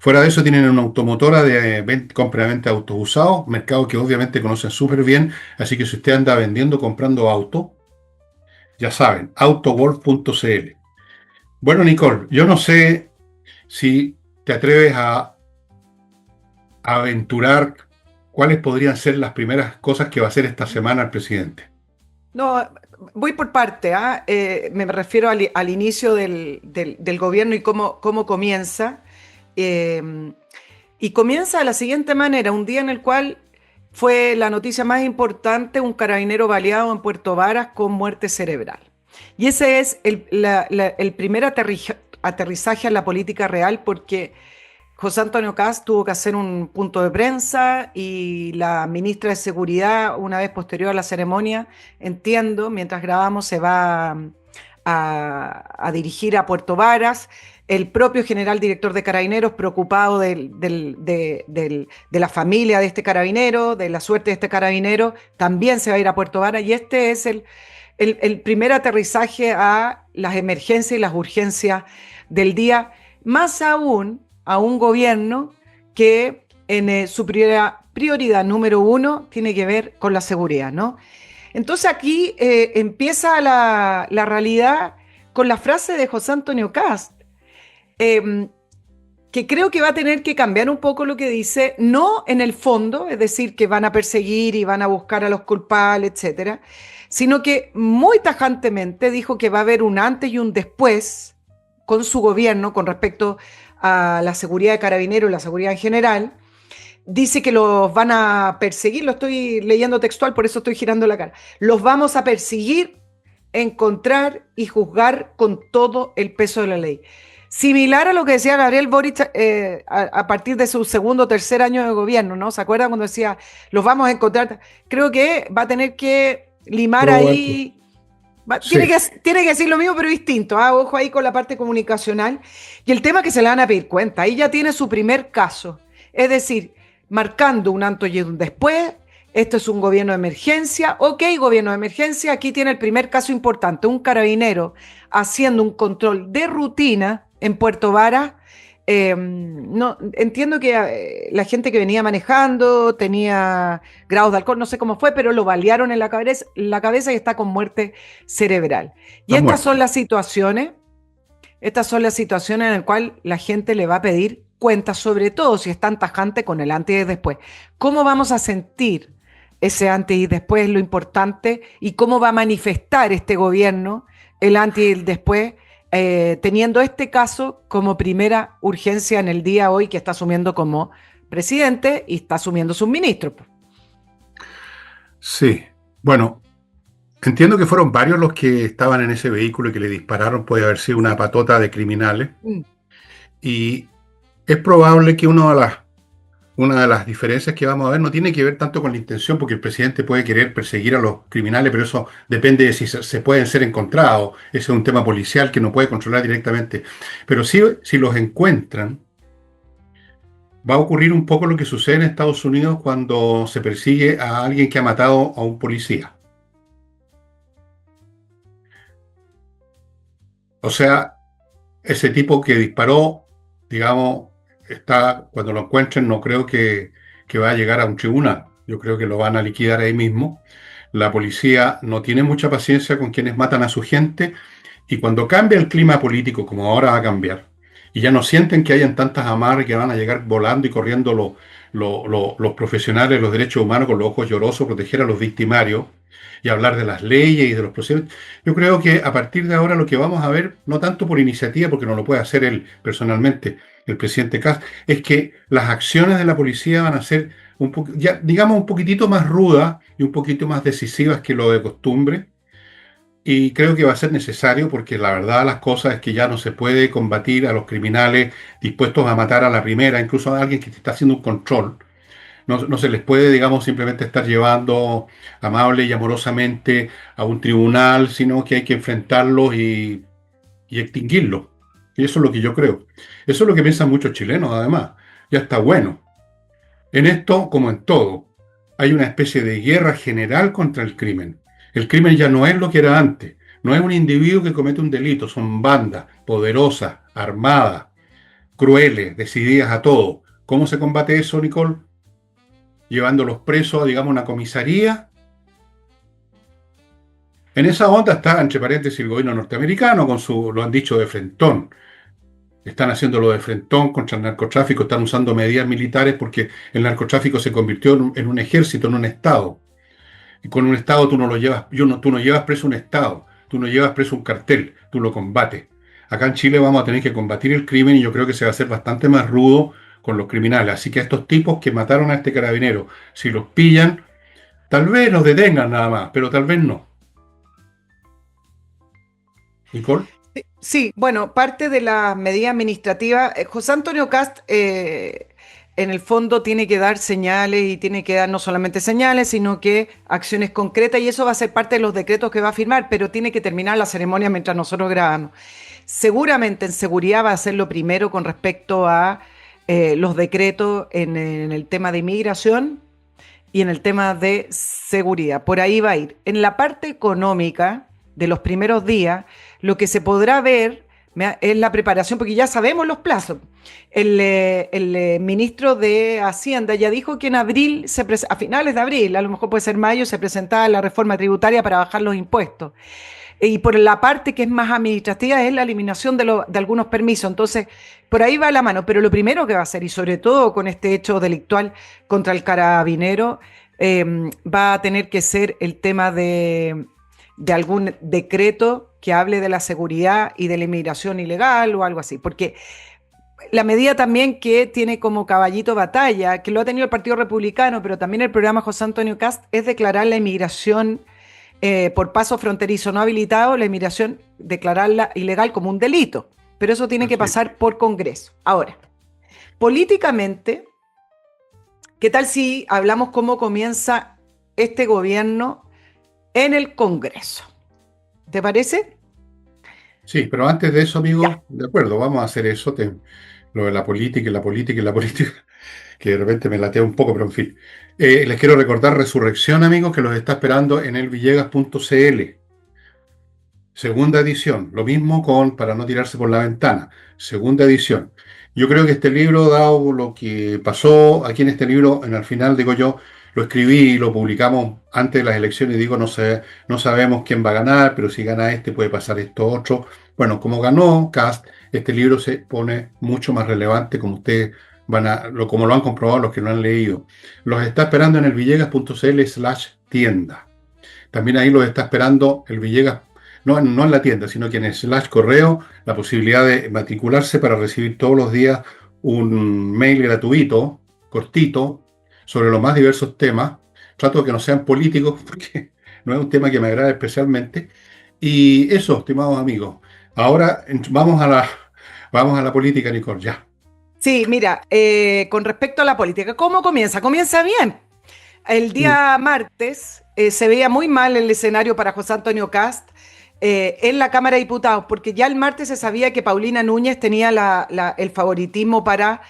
Fuera de eso tienen una automotora de compra-venta de autos usados, mercado que obviamente conocen súper bien, así que si usted anda vendiendo, comprando auto, ya saben, autowolf.cl. Bueno, Nicole, yo no sé si te atreves a aventurar cuáles podrían ser las primeras cosas que va a hacer esta semana el presidente. No, voy por parte, ¿ah? Me refiero al inicio del gobierno y cómo comienza. Eh, y comienza de la siguiente manera, un día en el cual fue la noticia más importante, un carabinero baleado en Puerto Varas con muerte cerebral. Y ese es el primer aterrizaje a la política real porque José Antonio Kast tuvo que hacer un punto de prensa y la ministra de Seguridad, una vez posterior a la ceremonia, entiendo, mientras grabamos, se va a dirigir a Puerto Varas. El propio general director de Carabineros, preocupado de la familia de este carabinero, de la suerte de este carabinero, también se va a ir a Puerto Varas. Y este es el primer aterrizaje a las emergencias y las urgencias del día, más aún a un gobierno que en su prioridad número uno tiene que ver con la seguridad, ¿no? Entonces aquí empieza la realidad con la frase de José Antonio Kast, eh, que creo que va a tener que cambiar un poco lo que dice, no en el fondo, es decir, que van a perseguir y van a buscar a los culpables, etcétera, sino que muy tajantemente dijo que va a haber un antes y un después con su gobierno con respecto a la seguridad de Carabineros y la seguridad en general. Dice que los van a perseguir, lo estoy leyendo textual, por eso estoy girando la cara. Los vamos a perseguir, encontrar y juzgar con todo el peso de la ley. Similar a lo que decía Gabriel Boric a partir de su segundo o tercer año de gobierno, ¿no? ¿Se acuerdan cuando decía, los vamos a encontrar? Creo que va a tener que limar Roberto. ahí, Sí, tiene que decir lo mismo, pero distinto. Ojo ahí con la parte comunicacional. Y el tema que se le van a pedir cuenta, ahí ya tiene su primer caso. Es decir, marcando un antes y un después. Esto es un gobierno de emergencia. Ok, gobierno de emergencia. Aquí tiene el primer caso importante. Un carabinero haciendo un control de rutina en Puerto Vara. No, entiendo que la gente que venía manejando tenía grados de alcohol, no sé cómo fue, pero lo balearon en la cabeza y está con muerte cerebral. Y está muerto. estas son las situaciones en las cuales la gente le va a pedir cuentas, sobre todo si es tan tajante con el antes y después. ¿Cómo vamos a sentir ese antes y después? Lo importante y cómo va a manifestar este gobierno el antes y el después, teniendo este caso como primera urgencia en el día hoy que está asumiendo como presidente y está asumiendo sus ministros. Sí. Bueno, entiendo que fueron varios los que estaban en ese vehículo y que le dispararon. Puede haber sido una patota de criminales. Mm. Y es probable que una de las diferencias que vamos a ver no tiene que ver tanto con la intención, porque el presidente puede querer perseguir a los criminales, pero eso depende de si se pueden ser encontrados. Ese es un tema policial que no puede controlar directamente. Pero sí, si los encuentran, va a ocurrir un poco lo que sucede en Estados Unidos cuando se persigue a alguien que ha matado a un policía. O sea, ese tipo que disparó, digamos, cuando lo encuentren, no creo que va a llegar a un tribunal. Yo creo que lo van a liquidar ahí mismo. La policía no tiene mucha paciencia con quienes matan a su gente y cuando cambia el clima político, como ahora va a cambiar, y ya no sienten que hayan tantas amarras que van a llegar volando y corriendo los profesionales de los derechos humanos con los ojos llorosos, proteger a los victimarios y hablar de las leyes y de los procesos. Yo creo que a partir de ahora lo que vamos a ver, no tanto por iniciativa, porque no lo puede hacer él personalmente, el presidente Kast, es que las acciones de la policía van a ser ya, digamos, un poquitito más rudas y un poquito más decisivas que lo de costumbre. Y creo que va a ser necesario porque la verdad las cosas es que ya no se puede combatir a los criminales dispuestos a matar a la primera, incluso a alguien que te está haciendo un control. No se les puede, digamos, simplemente estar llevando amable y amorosamente a un tribunal, sino que hay que enfrentarlos y extinguirlos. Y eso es lo que yo creo. Eso es lo que piensan muchos chilenos, además. Ya está bueno. En esto, como en todo, hay una especie de guerra general contra el crimen. El crimen ya no es lo que era antes. No es un individuo que comete un delito, son bandas poderosas, armadas, crueles, decididas a todo. ¿Cómo se combate eso, Nicole? Llevándolos presos a, digamos, una comisaría. En esa onda está, entre paréntesis, el gobierno norteamericano con lo han dicho, de frentón. Están haciéndolo de frentón contra el narcotráfico, están usando medidas militares porque el narcotráfico se convirtió en un ejército, en un Estado. Y con un Estado tú no lo llevas, tú no llevas preso un Estado, tú no llevas preso un cartel, tú lo combates. Acá en Chile vamos a tener que combatir el crimen y yo creo que se va a hacer bastante más rudo con los criminales. Así que a estos tipos que mataron a este carabinero, si los pillan, tal vez los detengan nada más, pero tal vez no. Nicole, Sí, bueno, parte de la medida administrativa, José Antonio Kast en el fondo tiene que dar señales y tiene que dar no solamente señales, sino que acciones concretas y eso va a ser parte de los decretos que va a firmar, pero tiene que terminar la ceremonia mientras nosotros grabamos. Seguramente en seguridad va a ser lo primero con respecto a los decretos en el tema de inmigración y en el tema de seguridad. Por ahí va a ir. En la parte económica de los primeros días, lo que se podrá ver Es la preparación, porque ya sabemos los plazos. El ministro de Hacienda ya dijo que en abril, a finales de abril, a lo mejor puede ser mayo, se presentaba la reforma tributaria para bajar los impuestos. Y por la parte que es más administrativa es la eliminación de algunos permisos. Entonces, por ahí va la mano. Pero lo primero que va a hacer, y sobre todo con este hecho delictual contra el carabinero, va a tener que ser el tema de algún decreto que hable de la seguridad y de la inmigración ilegal o algo así. Porque la medida también que tiene como caballito batalla, que lo ha tenido el Partido Republicano, pero también el programa José Antonio Cast, es declarar la inmigración por paso fronterizo no habilitado, la inmigración, declararla ilegal como un delito. Pero eso tiene que pasar por Congreso. Ahora, políticamente, ¿qué tal si hablamos cómo comienza este gobierno en el Congreso? ¿Te parece? Sí, pero antes de eso, Ya. amigo, de acuerdo, vamos a hacer eso, lo de la política y la política y la política, que de repente me latea un poco, pero en fin. Les quiero recordar Resurrección, amigos, que los está esperando en elvillegas.cl. Segunda edición, lo mismo con Para no tirarse por la ventana, segunda edición. Yo creo que este libro, dado lo que pasó aquí en este libro, en el final digo yo, lo escribí y lo publicamos antes de las elecciones y digo, no sé, no sabemos quién va a ganar, pero si gana este puede pasar esto otro. Bueno, como ganó Cast, este libro se pone mucho más relevante, como ustedes como lo han comprobado los que no han leído. Los está esperando en elvillegas.cl/tienda. También ahí los está esperando el Villegas, no en la tienda, sino que en el /correo, la posibilidad de matricularse para recibir todos los días un mail gratuito, cortito, sobre los más diversos temas. Trato de que no sean políticos, porque no es un tema que me agrada especialmente. Y eso, estimados amigos. Ahora vamos a la política, Nicole, ya. Sí, mira, con respecto a la política, ¿cómo comienza? Comienza bien. El Mm. día martes se veía muy mal el escenario para José Antonio Cast en la Cámara de Diputados, porque ya el martes se sabía que Paulina Núñez tenía el favoritismo para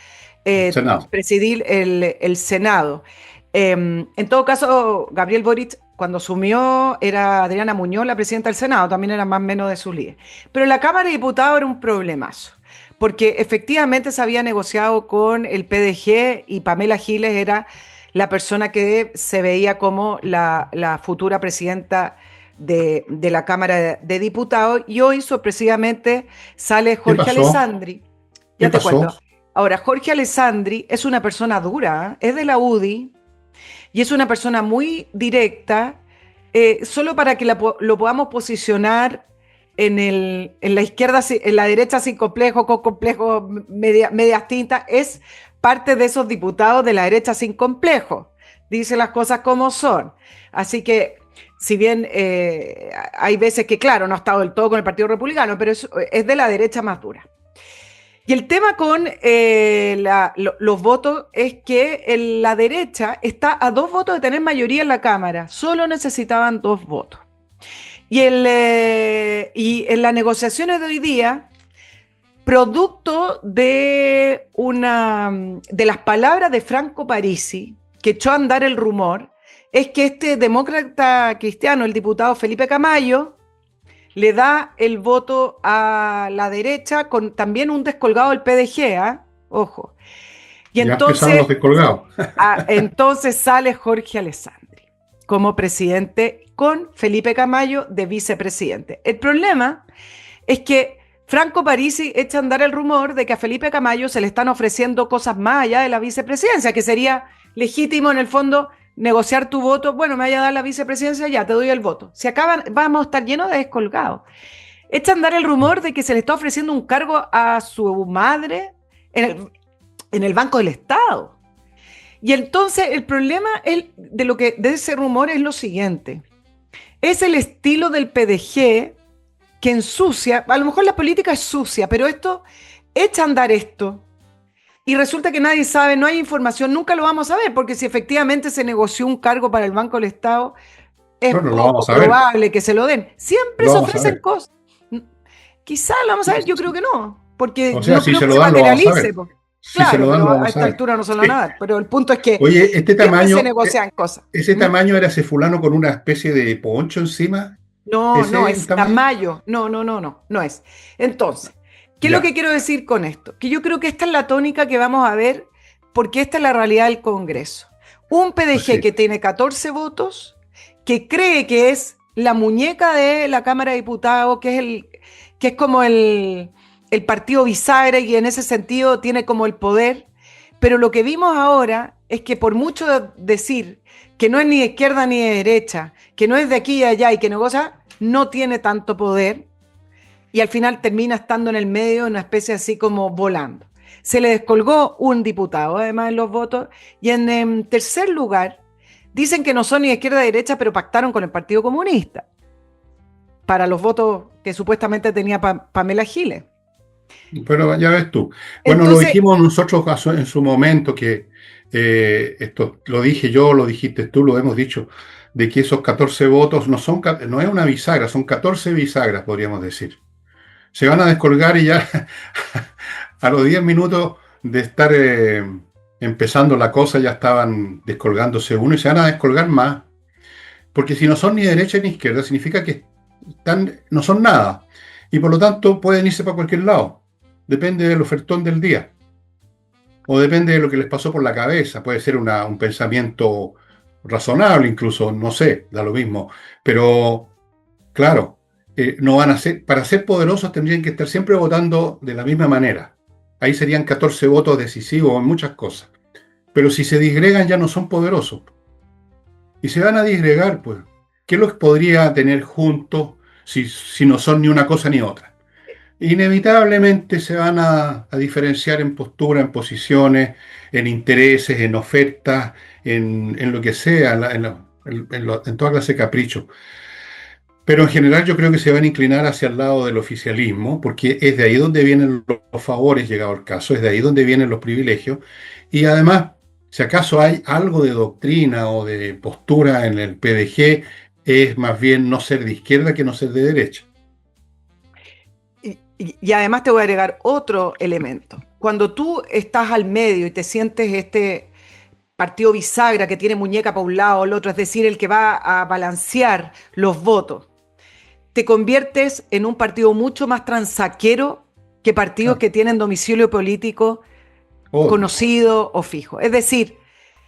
Senado. presidir el Senado. En todo caso, Gabriel Boric, cuando asumió, era Adriana Muñoz, la presidenta del Senado, también era más o menos de su líder. Pero en la Cámara de Diputados era un problemazo, porque efectivamente se había negociado con el PDG y Pamela Giles era la persona que se veía como la futura presidenta de la Cámara de Diputados, y hoy sorpresivamente sale ¿Qué Jorge pasó? Alessandri. ¿Qué Ya te pasó? cuento. Ahora, Jorge Alessandri es una persona dura, ¿eh? Es de la UDI y es una persona muy directa, solo para que lo podamos posicionar en la izquierda, en la derecha sin complejo, con complejo, medias tintas, es parte de esos diputados de la derecha sin complejo. Dice las cosas como son. Así que, si bien hay veces que, claro, no ha estado del todo con el Partido Republicano, pero es de la derecha más dura. Y el tema con los votos es que la derecha está a 2 votos de tener mayoría en la Cámara. Solo necesitaban 2 votos. Y en las negociaciones de hoy día, producto de las palabras de Franco Parisi, que echó a andar el rumor, es que este demócrata cristiano, el diputado Felipe Camayo, le da el voto a la derecha con también un descolgado del PDG, ¿ah? Ojo. Y Ya empezaron entonces, los descolgados. entonces sale Jorge Alessandri como presidente con Felipe Camayo de vicepresidente. El problema es que Franco Parisi echa a andar el rumor de que a Felipe Camayo se le están ofreciendo cosas más allá de la vicepresidencia, que sería legítimo en el fondo negociar tu voto. Bueno, me vaya a dar la vicepresidencia, ya te doy el voto. Si acaban, vamos a estar llenos de descolgados. Echa a andar el rumor de que se le está ofreciendo un cargo a su madre en el Banco del Estado. Y entonces el problema de ese rumor es lo siguiente. Es el estilo del PDG que ensucia, a lo mejor la política es sucia, pero echa a andar esto. Y resulta que nadie sabe, no hay información, nunca lo vamos a ver, porque si efectivamente se negoció un cargo para el Banco del Estado, es Bueno, lo poco vamos a ver. probable que se lo den. Siempre Lo se vamos a ofrecen ver. cosas. Quizás lo vamos a ver, yo creo que no, porque O sea, no si creo se que lo se dan, lo vamos a materialice. ver. Si se lo Claro, dan, pero lo a vamos a esta ver. altura no se lo van a Sí. dar. Pero el punto es que Oye, este siempre se tamaño, negocian cosas. ese ¿Mm? tamaño era ese fulano con una especie de poncho encima. No, no, ¿Ese es el es tamaño? Tamayo. No, no, no, no, no es. Entonces, ¿Qué es lo que quiero decir con esto? Que yo creo que esta es la tónica que vamos a ver, porque esta es la realidad del Congreso. Un PDG que tiene 14 votos, que cree que es la muñeca de la Cámara de Diputados, que es como el partido bisagra y en ese sentido tiene como el poder. Pero lo que vimos ahora es que por mucho decir que no es ni de izquierda ni de derecha, que no es de aquí y allá y que no goza, no tiene tanto poder. Y al final termina estando en el medio, en una especie así como volando. Se le descolgó un diputado, además de los votos, y en tercer lugar, dicen que no son ni de izquierda ni de derecha, pero pactaron con el Partido Comunista para los votos que supuestamente tenía Pamela Giles. Pero ya ves tú. Bueno, lo dijimos nosotros en su momento, que esto lo dije yo, lo dijiste tú, lo hemos dicho, de que esos 14 votos no es una bisagra, son 14 bisagras, podríamos decir. Se van a descolgar y ya a los 10 minutos de estar empezando la cosa ya estaban descolgándose uno y se van a descolgar más. Porque si no son ni derecha ni izquierda, significa que no son nada. Y por lo tanto pueden irse para cualquier lado. Depende del ofertón del día. O depende de lo que les pasó por la cabeza. Puede ser un pensamiento razonable incluso, no sé, da lo mismo. Pero, claro, no van a ser, para ser poderosos tendrían que estar siempre votando de la misma manera. Ahí serían 14 votos decisivos en muchas cosas. Pero si se disgregan ya no son poderosos. Y se van a disgregar, pues. ¿Qué los podría tener juntos si no son ni una cosa ni otra? Inevitablemente se van a diferenciar en postura, en posiciones, en intereses, en ofertas, en lo que sea, en toda clase de caprichos. Pero en general yo creo que se van a inclinar hacia el lado del oficialismo, porque es de ahí donde vienen los favores, llegado el caso, es de ahí donde vienen los privilegios. Y además, si acaso hay algo de doctrina o de postura en el PDG, es más bien no ser de izquierda que no ser de derecha. Y además te voy a agregar otro elemento. Cuando tú estás al medio y te sientes este partido bisagra que tiene muñeca para un lado o el otro, es decir, el que va a balancear los votos, te conviertes en un partido mucho más transaquero que partidos que tienen domicilio político conocido o fijo. Es decir,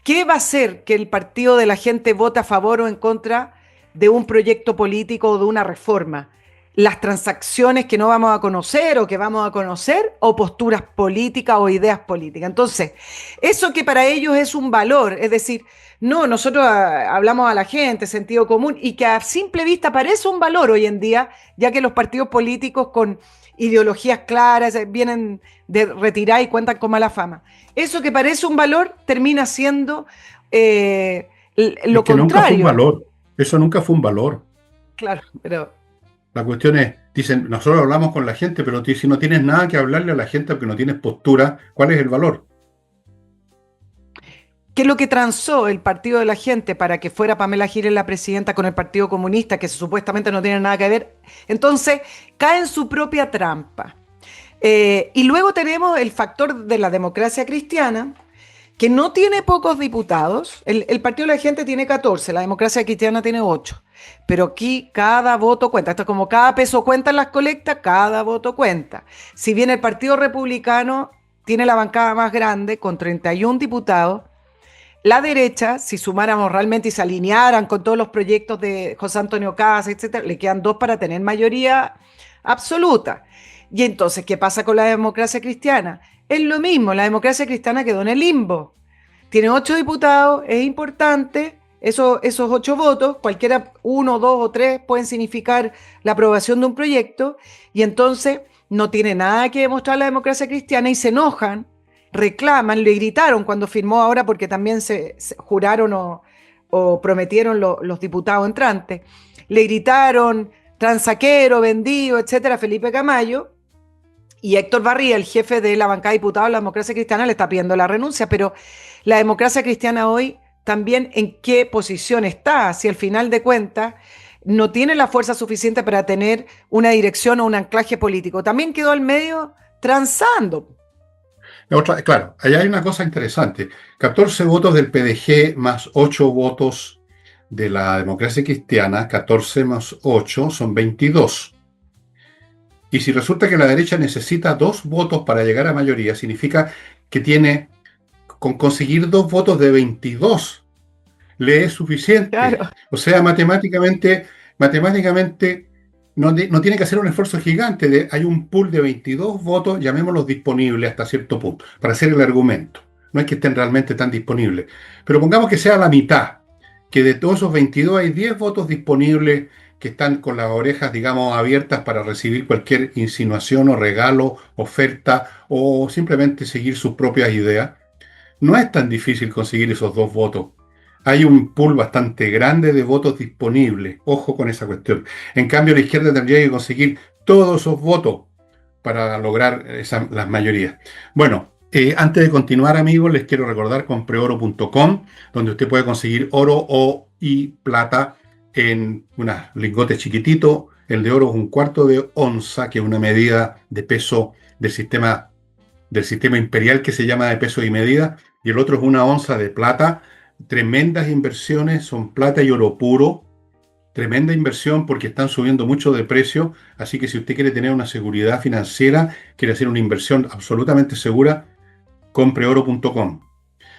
¿qué va a hacer que el partido de la gente vote a favor o en contra de un proyecto político o de una reforma? ¿Las transacciones que no vamos a conocer o que vamos a conocer, o posturas políticas o ideas políticas? Entonces, eso que para ellos es un valor, es decir, no, nosotros hablamos a la gente, sentido común, y que a simple vista parece un valor hoy en día, ya que los partidos políticos con ideologías claras vienen de retirar y cuentan con mala fama. Eso que parece un valor termina siendo lo contrario. Nunca fue un valor. Eso nunca fue un valor. Claro, pero... La cuestión es, dicen, nosotros hablamos con la gente, pero si no tienes nada que hablarle a la gente porque no tienes postura, ¿cuál es el valor? ¿Qué es lo que transó el Partido de la Gente para que fuera Pamela Giles la presidenta con el Partido Comunista, que supuestamente no tiene nada que ver? Entonces, cae en su propia trampa. Y luego tenemos el factor de la democracia cristiana, que no tiene pocos diputados. El Partido de la Gente tiene 14, la democracia cristiana tiene 8. Pero aquí cada voto cuenta. Esto es como cada peso cuenta en las colectas, cada voto cuenta. Si bien el Partido Republicano tiene la bancada más grande, con 31 diputados, la derecha, si sumáramos realmente y se alinearan con todos los proyectos de José Antonio Caz, etcétera, le quedan 2 para tener mayoría absoluta. Y entonces, ¿qué pasa con la democracia cristiana? Es lo mismo, la democracia cristiana quedó en el limbo. Tiene 8 diputados, es importante, esos 8 votos, cualquiera 1, 2 o 3 pueden significar la aprobación de un proyecto, y entonces no tiene nada que demostrar la democracia cristiana y se enojan, reclaman, le gritaron cuando firmó ahora, porque también se juraron o prometieron los diputados entrantes, le gritaron transaquero, vendido, etcétera, Felipe Camayo. Y Héctor Barría, el jefe de la bancada de diputados de la democracia cristiana, le está pidiendo la renuncia. Pero la democracia cristiana hoy también, ¿en qué posición está? Si al final de cuentas no tiene la fuerza suficiente para tener una dirección o un anclaje político. También quedó al medio transando. Claro, allá hay una cosa interesante. 14 votos del PDG más 8 votos de la democracia cristiana, 14 más 8 son 22. Y si resulta que la derecha necesita 2 votos para llegar a mayoría, significa que tiene, con conseguir 2 votos de 22 le es suficiente. Claro. O sea, matemáticamente no tiene que hacer un esfuerzo gigante. Hay un pool de 22 votos, llamémoslos disponibles hasta cierto punto, para hacer el argumento. No es que estén realmente tan disponibles. Pero pongamos que sea la mitad, que de todos esos 22 hay 10 votos disponibles que están con las orejas, digamos, abiertas para recibir cualquier insinuación o regalo, oferta o simplemente seguir sus propias ideas. No es tan difícil conseguir esos 2 votos. Hay un pool bastante grande de votos disponibles. Ojo con esa cuestión. En cambio, la izquierda tendría que conseguir todos esos votos para lograr las mayorías. Bueno, antes de continuar, amigos, les quiero recordar compreoro.com, donde usted puede conseguir oro y plata en unos lingotes chiquititos. El de oro es 1/4 de onza, que es una medida de peso del sistema imperial que se llama de peso y medida, y el otro es 1 onza de plata. Tremendas inversiones, son plata y oro puro. Tremenda inversión porque están subiendo mucho de precio, así que si usted quiere tener una seguridad financiera, quiere hacer una inversión absolutamente segura, compreoro.com.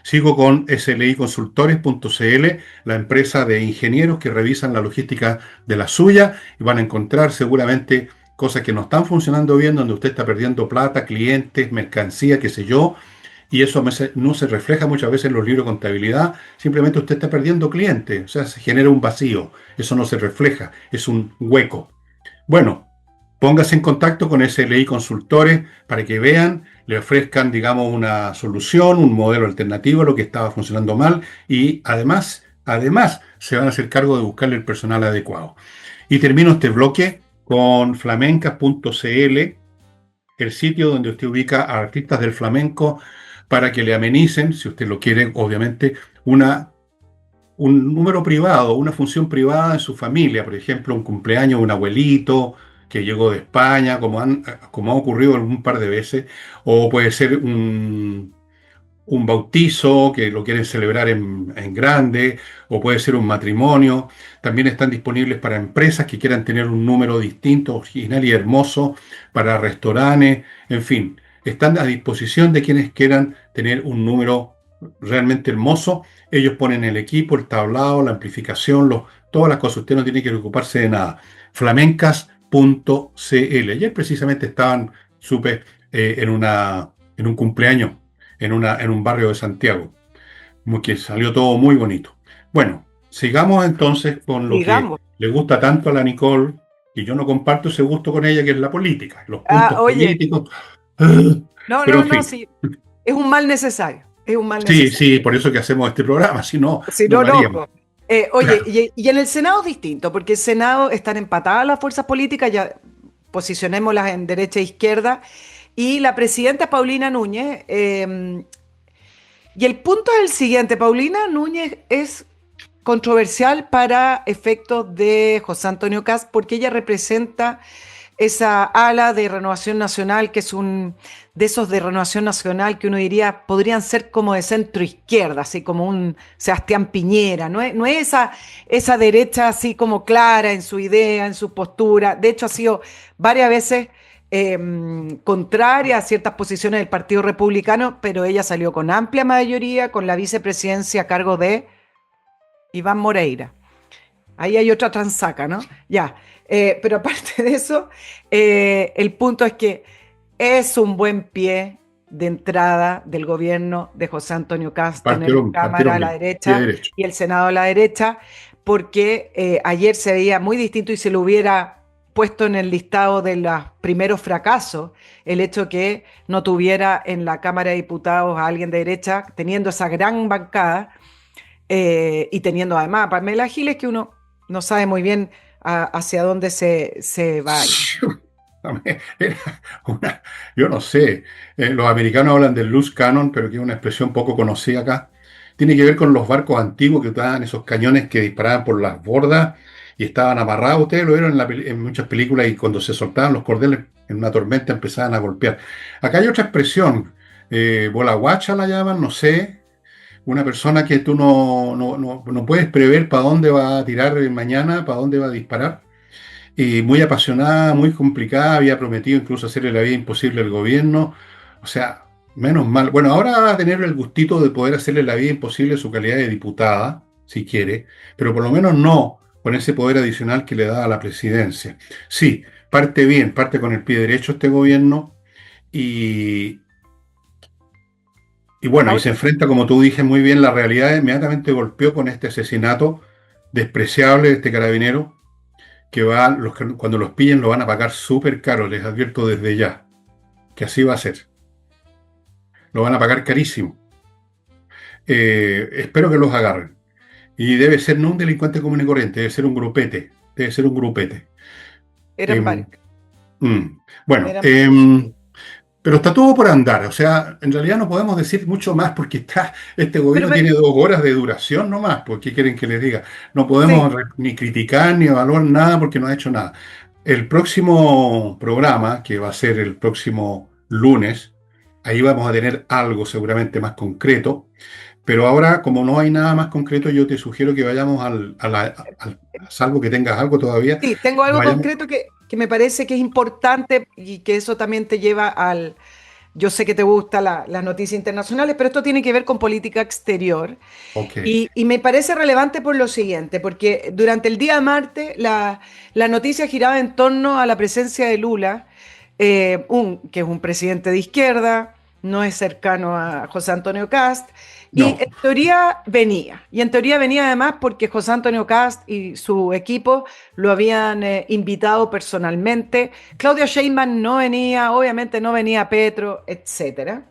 Sigo con sliconsultores.cl, la empresa de ingenieros que revisan la logística de la suya y van a encontrar seguramente cosas que no están funcionando bien, donde usted está perdiendo plata, clientes, mercancía, qué sé yo, y eso no se refleja muchas veces en los libros de contabilidad, simplemente usted está perdiendo clientes, o sea, se genera un vacío, eso no se refleja, es un hueco. Bueno, póngase en contacto con SLI Consultores para que vean, le ofrezcan, digamos, una solución, un modelo alternativo a lo que estaba funcionando mal y además, se van a hacer cargo de buscarle el personal adecuado. Y termino este bloque con flamencas.cl, el sitio donde usted ubica a artistas del flamenco para que le amenicen, si usted lo quiere, obviamente, un número privado, una función privada en su familia, por ejemplo, un cumpleaños de un abuelito que llegó de España, como ha ocurrido un par de veces, o puede ser un bautizo que lo quieren celebrar en grande, o puede ser un matrimonio. También están disponibles para empresas que quieran tener un número distinto, original y hermoso, para restaurantes, en fin, están a disposición de quienes quieran tener un número realmente hermoso. Ellos ponen el equipo, el tablado, la amplificación, todas las cosas. Usted no tiene que preocuparse de nada. Flamencas.cl. Ayer precisamente supe, en un cumpleaños en un barrio de Santiago, que salió todo muy bonito. Bueno, sigamos entonces con lo que Digamos. le gusta tanto a la Nicole, y yo no comparto ese gusto con ella, que es la política, los Ah, puntos oye, políticos. no, Pero no, en no, fin, sí. Es un mal necesario. Es un mal sí, necesario. sí, por eso que hacemos este programa, si no, Si no no, lo no, haríamos. po. Oye, Claro, y en el Senado es distinto, porque el Senado están empatadas las fuerzas políticas, ya posicionémoslas en derecha e izquierda, y la presidenta es Paulina Núñez. Y el punto es el siguiente: Paulina Núñez es controversial para efectos de José Antonio Kast, porque ella representa esa ala de Renovación Nacional, que es un de esos de Renovación Nacional que uno diría podrían ser como de centro izquierda, así como un Sebastián Piñera, no es esa derecha así como clara en su idea, en su postura. De hecho, ha sido varias veces contraria a ciertas posiciones del Partido Republicano, pero ella salió con amplia mayoría, con la vicepresidencia a cargo de Iván Moreira. Ahí hay otra transaca, ¿no? Ya. Pero aparte de eso, el punto es que es un buen pie de entrada del gobierno de José Antonio Kast tener la Cámara partieron a la bien, pie derecha derecho. y el Senado a la derecha, porque ayer se veía muy distinto y se lo hubiera puesto en el listado de los primeros fracasos el hecho que no tuviera en la Cámara de Diputados a alguien de derecha, teniendo esa gran bancada y teniendo además a Pamela Giles, que uno no sabe muy bien hacia dónde se va a ir. Era yo no sé, los americanos hablan del loose cannon, pero que es una expresión poco conocida acá. Tiene que ver con los barcos antiguos que usaban esos cañones que disparaban por las bordas y estaban amarrados. Ustedes lo vieron en muchas películas, y cuando se soltaban los cordeles en una tormenta empezaban a golpear. Acá hay otra expresión, bola guacha la llaman, no sé. Una persona que tú no puedes prever para dónde va a tirar mañana, para dónde va a disparar. y muy apasionada, muy complicada, había prometido incluso hacerle la vida imposible al gobierno. O sea, menos mal. Bueno, ahora va a tener el gustito de poder hacerle la vida imposible en su calidad de diputada, si quiere, pero por lo menos no con ese poder adicional que le da a la presidencia. Sí, parte bien, parte con el pie derecho este gobierno y, y bueno, y Ahora, se enfrenta, como tú dices muy bien, la realidad inmediatamente golpeó con este asesinato despreciable de este carabinero que cuando los pillen lo van a pagar súper caro, les advierto desde ya, que así va a ser. Lo van a pagar carísimo. Espero que los agarren. Y debe ser no un delincuente común y corriente, debe ser un grupete. Debe ser un grupete. eran Em, varios, mm, bueno, eran varios. pero está todo por andar. O sea, en realidad no podemos decir mucho más porque este Pero gobierno tiene 2 horas de duración nomás. ¿Por qué quieren que les diga? No podemos sí, ni criticar ni evaluar nada porque no ha hecho nada. El próximo programa, que va a ser el próximo lunes, ahí vamos a tener algo seguramente más concreto. Pero ahora, como no hay nada más concreto, yo te sugiero que vayamos salvo que tengas algo todavía, sí, tengo algo vayamos. concreto que me parece que es importante y que eso también te lleva al... Yo sé que te gustan las noticias internacionales, pero esto tiene que ver con política exterior. Ok. Y me parece relevante por lo siguiente, porque durante el día de martes la noticia giraba en torno a la presencia de Lula, que es un presidente de izquierda, no es cercano a José Antonio Cast, y No. en teoría venía además porque José Antonio Cast y su equipo lo habían invitado personalmente. Claudia Sheinbaum no venía, obviamente no venía Petro, etcétera.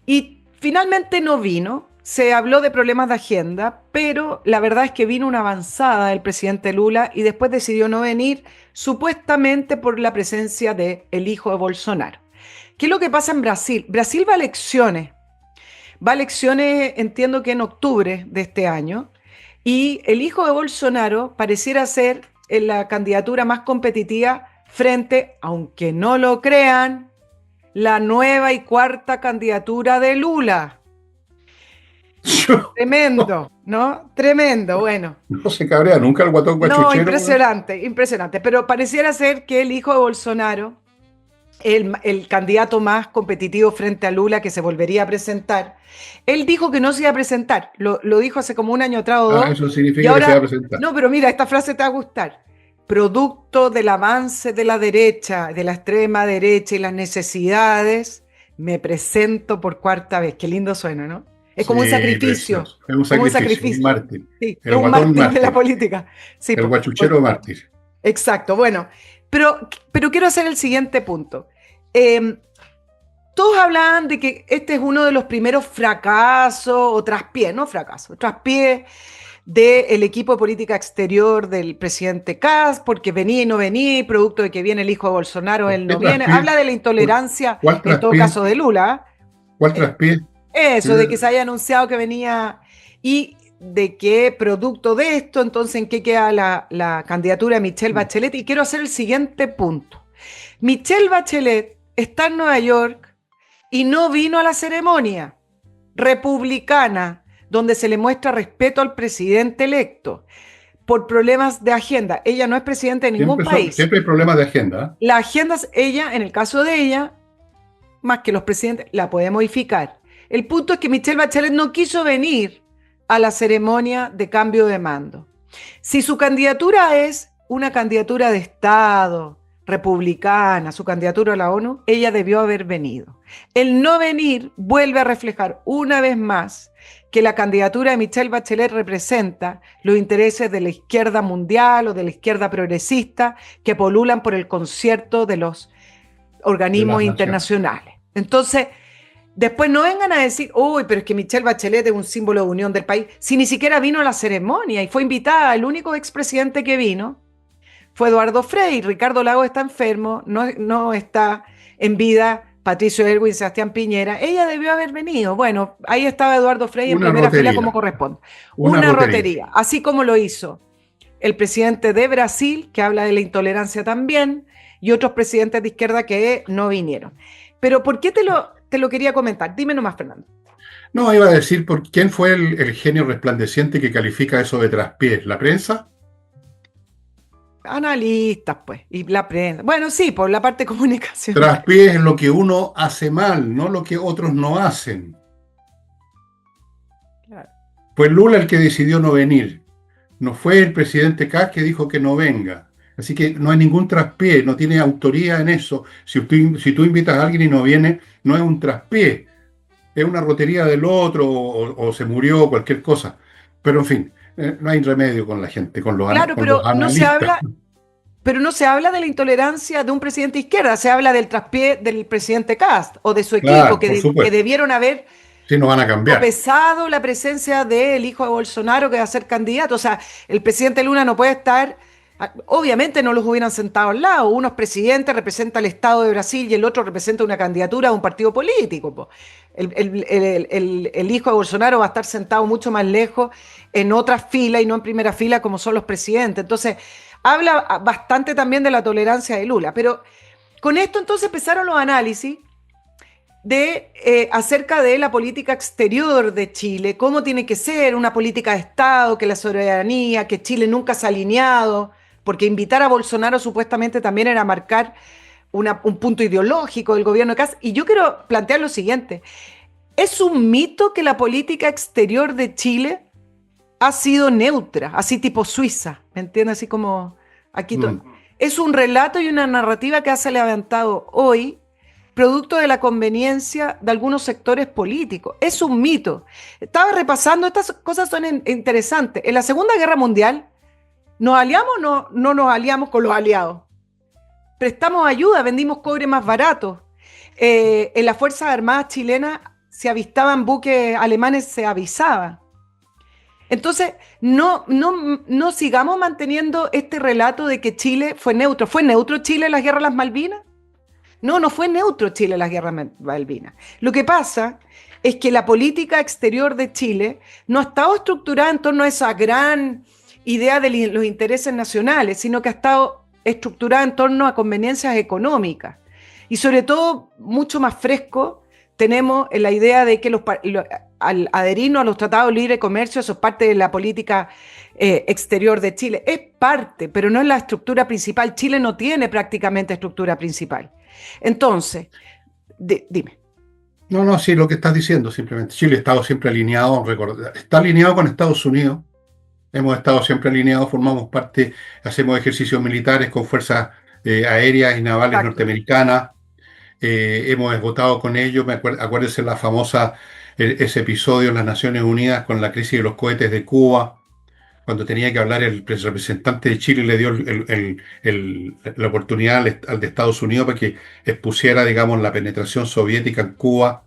Y finalmente no vino. Se habló de problemas de agenda, pero la verdad es que vino una avanzada del presidente Lula y después decidió no venir, supuestamente por la presencia del hijo de Bolsonaro. ¿Qué es lo que pasa en Brasil? Brasil va a elecciones. Va a elecciones, entiendo que en octubre de este año, y el hijo de Bolsonaro pareciera ser la candidatura más competitiva frente, aunque no lo crean, la nueva y cuarta candidatura de Lula. Yo- Tremendo, ¿no? Tremendo, bueno. no se cabrea nunca el guatón No, guachuchero, weón. impresionante, impresionante. Pero pareciera ser que el hijo de Bolsonaro, el candidato más competitivo frente a Lula que se volvería a presentar, él dijo que no se iba a presentar. Lo dijo hace como un año atrás o Ah, dos. eso Y significa que se va a ahora, presentar. no, pero mira, esta frase te va a gustar. Producto del avance de la derecha, de la extrema derecha y las necesidades, me presento por cuarta vez. Qué lindo suena, ¿no? Es Sí, precioso. Es un como un sacrificio, un sacrificio. mártir. Sí, es El un guatón mártir de la mártir. política. Sí, El pues, guachuchero mártir. exacto. Bueno, pero quiero hacer el siguiente punto. Eh, Todos hablaban de que este es uno de los primeros fracasos o traspiés, no fracaso, traspiés del equipo de política exterior del presidente Kass, porque venía y no venía, y producto de que viene el hijo de Bolsonaro, ¿Por él qué no viene. traspié? Habla de la ¿Por intolerancia, cuál en todo traspié? caso, de Lula. ¿Cuál Eh, traspié? Eso, de que se haya anunciado que venía y de que producto de esto, entonces, ¿en qué queda la candidatura de Michelle Bachelet? Y quiero hacer el siguiente punto. Michelle Bachelet está en Nueva York y no vino a la ceremonia republicana donde se le muestra respeto al presidente electo por problemas de agenda. Ella no es presidenta de ningún país. Siempre hay problemas de agenda. La agenda, ella, en el caso de ella, más que los presidentes, la puede modificar. El punto es que Michelle Bachelet no quiso venir a la ceremonia de cambio de mando. Si su candidatura es una candidatura de Estado, republicana, su candidatura a la ONU, ella debió haber venido. El no venir vuelve a reflejar una vez más que la candidatura de Michelle Bachelet representa los intereses de la izquierda mundial o de la izquierda progresista que polulan por el concierto de los De organismos las naciones. internacionales. Entonces, después no vengan a decir, uy, pero es que Michelle Bachelet es un símbolo de unión del país, si ni siquiera vino a la ceremonia y fue invitada. El único expresidente que vino fue Eduardo Frei. Ricardo Lagos está enfermo, no está en vida. Patricio Elwin, Sebastián Piñera, ella debió haber venido. Bueno, ahí estaba Eduardo Frei en Una primera fila como rotería. corresponde. Una Una rotería. rotería, así como lo hizo el presidente de Brasil, que habla de la intolerancia también, y otros presidentes de izquierda que no vinieron. Pero ¿por qué te lo quería comentar? Dime nomás, Fernando. No, iba a decir por quién fue el genio resplandeciente que califica eso de traspiés. ¿La prensa? analistas, pues, y la prensa. Bueno, sí, por la parte de comunicación. Traspié es lo que uno hace mal, no lo que otros no hacen. Claro. Fue Lula el que decidió no venir. No fue el presidente Kass que dijo que no venga. Así que no hay ningún traspié, no tiene autoría en eso. Si tú invitas a alguien y no viene, no es un traspié, es una rotería del otro o se murió, cualquier cosa. Pero en fin, no hay remedio con la gente, Claro, con los analistas. pero no se habla de la intolerancia de un presidente de izquierda, se habla del traspié del presidente Kast o de su equipo, Claro, por que supuesto. debieron haber Sí, no van a cambiar. sopesado la presencia del hijo de Bolsonaro que va a ser candidato. O sea, el presidente Lula no puede estar, obviamente no los hubieran sentado al lado. Uno es presidente, representa el Estado de Brasil y el otro representa una candidatura de un partido político, po. El hijo de Bolsonaro va a estar sentado mucho más lejos en otra fila y no en primera fila como son los presidentes. Entonces, habla bastante también de la tolerancia de Lula. Pero con esto entonces empezaron los análisis acerca de la política exterior de Chile, cómo tiene que ser una política de Estado, que la soberanía, que Chile nunca se ha alineado, porque invitar a Bolsonaro supuestamente también era marcar un punto ideológico del gobierno de Kast. Y yo quiero plantear lo siguiente: ¿es un mito que la política exterior de Chile ha sido neutra, así tipo Suiza? ¿Me entiendes? Así como aquí todo. Mm. Es un relato y una narrativa que se ha levantado hoy producto de la conveniencia de algunos sectores políticos. Es un mito. Estaba repasando, estas cosas son interesantes. En la Segunda Guerra Mundial, ¿nos aliamos o no nos aliamos con los aliados? Prestamos ayuda, vendimos cobre más barato. En las Fuerzas Armadas chilenas se avistaban buques alemanes, se avisaba. Entonces, no sigamos manteniendo este relato de que Chile fue neutro. ¿Fue neutro Chile en las guerras de las Malvinas? No fue neutro Chile en las guerras Malvinas. Lo que pasa es que la política exterior de Chile no ha estado estructurada en torno a esa gran idea de los intereses nacionales, sino que ha estado estructurada en torno a conveniencias económicas. Y sobre todo, mucho más fresco, tenemos la idea de que al adherirnos a los tratados de libre comercio, eso es parte de la política exterior de Chile. Es parte, pero no es la estructura principal. Chile no tiene prácticamente estructura principal. Entonces, dime. No, sí, lo que estás diciendo simplemente. Chile ha estado siempre alineado, está alineado con Estados Unidos. Hemos estado siempre alineados, formamos parte, hacemos ejercicios militares con fuerzas aéreas y navales Exacto. norteamericanas. Hemos votado con ellos. Acuérdense la famosa, ese episodio en las Naciones Unidas con la crisis de los cohetes de Cuba, cuando tenía que hablar el representante de Chile, le dio la oportunidad al de Estados Unidos para que expusiera, digamos, la penetración soviética en Cuba.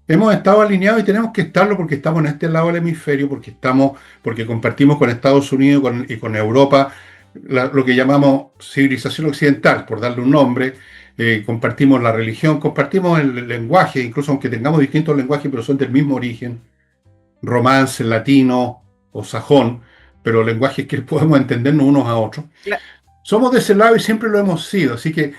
Hemos estado alineados y tenemos que estarlo porque estamos en este lado del hemisferio, porque compartimos con Estados Unidos y con Europa lo que llamamos civilización occidental, por darle un nombre. Compartimos la religión, compartimos el lenguaje, incluso aunque tengamos distintos lenguajes, pero son del mismo origen, romance, latino o sajón, pero lenguajes que podemos entendernos unos a otros. Somos de ese lado y siempre lo hemos sido, así que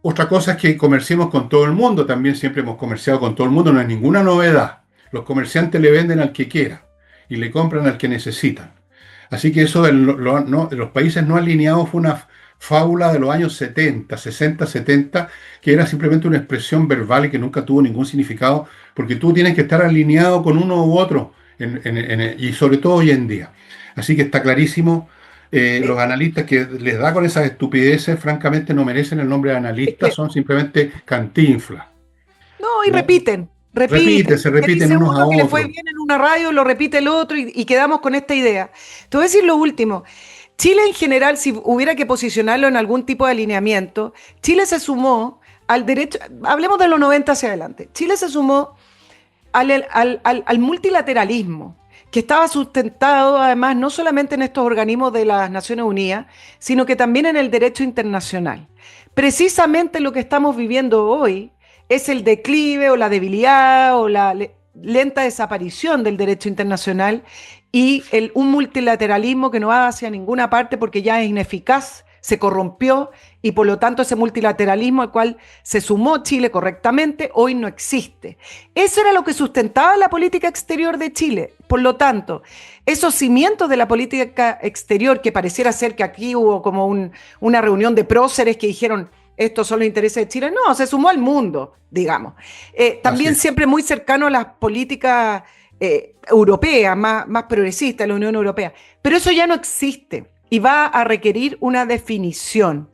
otra cosa es que comerciemos con todo el mundo, también siempre hemos comerciado con todo el mundo, no es ninguna novedad. Los comerciantes le venden al que quiera y le compran al que necesitan. Así que eso de los países no alineados fue una fábula de los años 70, 60, 70, que era simplemente una expresión verbal y que nunca tuvo ningún significado, porque tú tienes que estar alineado con uno u otro, y sobre todo hoy en día. Así que está clarísimo. Los analistas que les da con esas estupideces, francamente, no merecen el nombre de Es analistas, que, son simplemente cantinflas. no, y ¿Ya? repiten. Se Que repiten dice unos a uno que le fue otros. bien en una radio, lo repite el otro y quedamos con esta idea. Te voy a decir lo último. Chile en general, si hubiera que posicionarlo en algún tipo de alineamiento, Chile se sumó al derecho, hablemos de los 90 hacia adelante, Chile se sumó al multilateralismo, que estaba sustentado además no solamente en estos organismos de las Naciones Unidas, sino que también en el derecho internacional. Precisamente lo que estamos viviendo hoy es el declive o la debilidad o la lenta desaparición del derecho internacional y un multilateralismo que no va hacia ninguna parte porque ya es ineficaz se corrompió y por lo tanto ese multilateralismo al cual se sumó Chile correctamente hoy no existe. Eso era lo que sustentaba la política exterior de Chile. Por lo tanto, esos cimientos de la política exterior, que pareciera ser que aquí hubo como una reunión de próceres que dijeron estos son los intereses de Chile, no, se sumó al mundo, digamos. Así También es. siempre muy cercano a las políticas europeas, más progresistas, la Unión Europea. Pero eso ya no existe y va a requerir una definición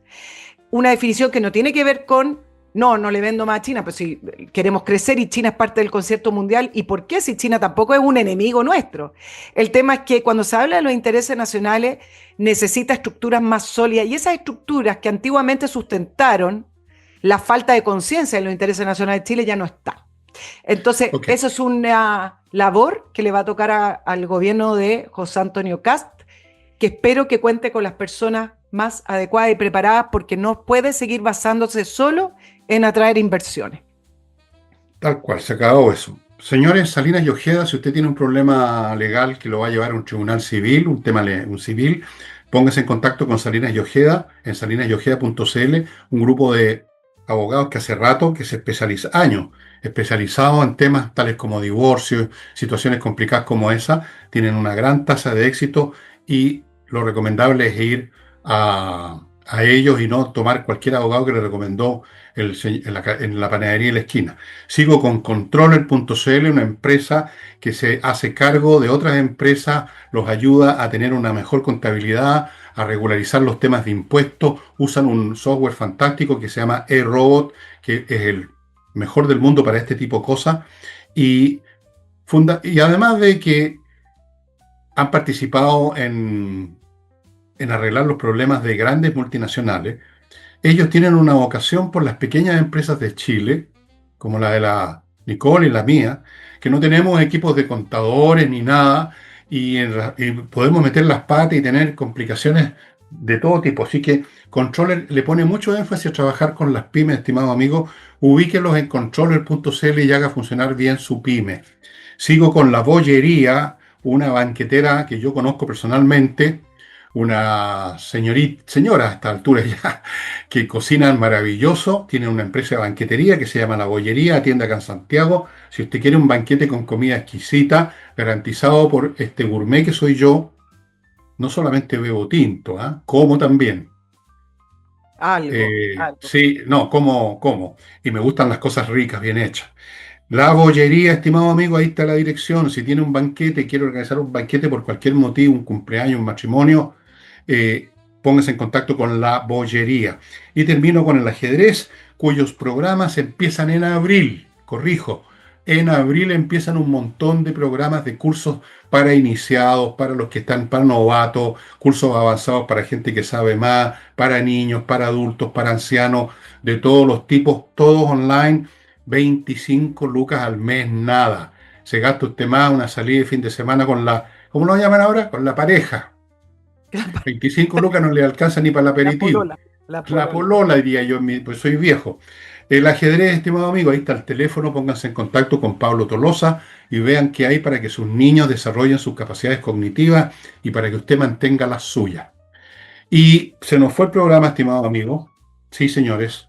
que no tiene que ver con, no le vendo más a China, pues si queremos crecer y China es parte del concierto mundial, ¿y por qué si China tampoco es un enemigo nuestro? El tema es que cuando se habla de los intereses nacionales necesita estructuras más sólidas y esas estructuras que antiguamente sustentaron la falta de conciencia en los intereses nacionales de Chile ya no está. Entonces, Ok. eso es una labor que le va a tocar al gobierno de José Antonio Kast, que espero que cuente con las personas más adecuadas y preparadas porque no puede seguir basándose solo en atraer inversiones. Tal cual, se acabó eso. Señores, Salinas y Ojeda, si usted tiene un problema legal que lo va a llevar a un tribunal civil, un civil, póngase en contacto con Salinas y Ojeda en salinasyojeda.cl, un grupo de abogados que hace rato, que se especializa, años, especializados en temas tales como divorcio, situaciones complicadas como esa, tienen una gran tasa de éxito y lo recomendable es ir a ellos y no tomar cualquier abogado que le recomendó en la panadería de la esquina. Sigo con Controller.cl, una empresa que se hace cargo de otras empresas, los ayuda a tener una mejor contabilidad, a regularizar los temas de impuestos. Usan un software fantástico que se llama eRobot, que es el mejor del mundo para este tipo de cosas. Y, y además de que han participado en arreglar los problemas de grandes multinacionales, ellos tienen una vocación por las pequeñas empresas de Chile, como la de la Nicole y la mía, que no tenemos equipos de contadores ni nada, y podemos meter las patas y tener complicaciones de todo tipo. Así que Controller le pone mucho énfasis a trabajar con las pymes, estimado amigo. Ubíquelos en controller.cl y haga funcionar bien su pyme. Sigo con La Bollería, una banquetera que yo conozco personalmente, una señora a esta altura ya, que cocinan maravilloso, tiene una empresa de banquetería que se llama La Bollería, atiende acá en Santiago. Si usted quiere un banquete con comida exquisita, garantizado por este gourmet que soy yo, no solamente bebo tinto, ¿ah? Como también. Algo. Sí, no, como. Y me gustan las cosas ricas, bien hechas. La Bollería, estimado amigo, ahí está la dirección. Si tiene un banquete, quiere organizar un banquete por cualquier motivo, un cumpleaños, un matrimonio, eh, póngase en contacto con La Bollería. Y termino con el ajedrez, cuyos programas empiezan en abril. Corrijo, en abril empiezan un montón de programas de cursos para iniciados, para los que están, para novatos, cursos avanzados para gente que sabe más, para niños, para adultos, para ancianos, de todos los tipos, todos online. 25 lucas al mes, nada. Se gasta usted más una salida de fin de semana con la, ¿cómo lo llaman ahora? Con la pareja. 25 lucas no le alcanza ni para el La aperitivo. polola, la La polola. polola, diría yo, pues soy viejo. El ajedrez, estimado amigo, ahí está el teléfono, pónganse en contacto con Pablo Tolosa y vean qué hay para que sus niños desarrollen sus capacidades cognitivas y para que usted mantenga las suyas. Y se nos fue el programa, estimado amigo. Sí, señores,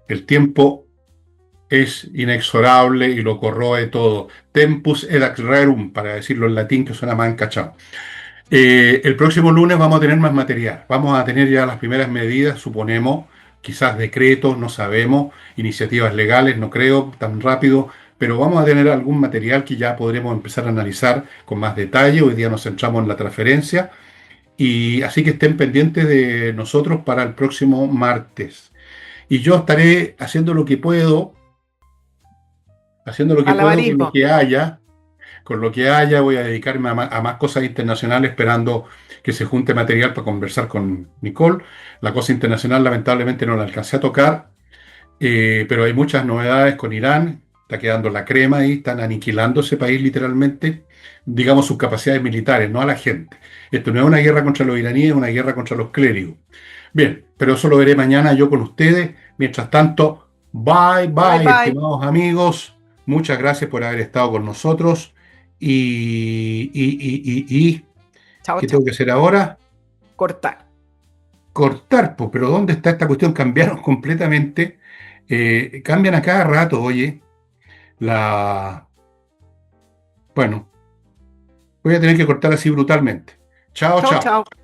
el tiempo es inexorable y lo corroe todo. Tempus edax rerum, para decirlo en latín, que suena más encachado. El próximo lunes vamos a tener más material. Vamos a tener ya las primeras medidas, suponemos, quizás decretos, no sabemos, iniciativas legales, no creo tan rápido, pero vamos a tener algún material que ya podremos empezar a analizar con más detalle. Hoy día nos centramos en la transferencia y así que estén pendientes de nosotros para el próximo martes. Y yo estaré haciendo lo que puedo Malabarismo. con lo que haya, voy a dedicarme a más cosas internacionales, esperando que se junte material para conversar con Nicole. La cosa internacional lamentablemente no la alcancé a tocar, pero hay muchas novedades con Irán, está quedando la crema ahí, están aniquilando ese país literalmente, digamos sus capacidades militares, no a la gente. Esto no es una guerra contra los iraníes, es una guerra contra los clérigos. Bien, pero eso lo veré mañana yo con ustedes. Mientras tanto, bye Bye bye, bye. estimados amigos. Muchas gracias por haber estado con nosotros. Y, y, y, y, y, Chao, ¿qué chao. tengo que hacer ahora? Cortar. cortar, po, pero ¿dónde está esta cuestión? Cambiaron completamente, cambian a cada rato, oye, la... Bueno, voy a tener que cortar así brutalmente. Chao, Chau, chao. chau.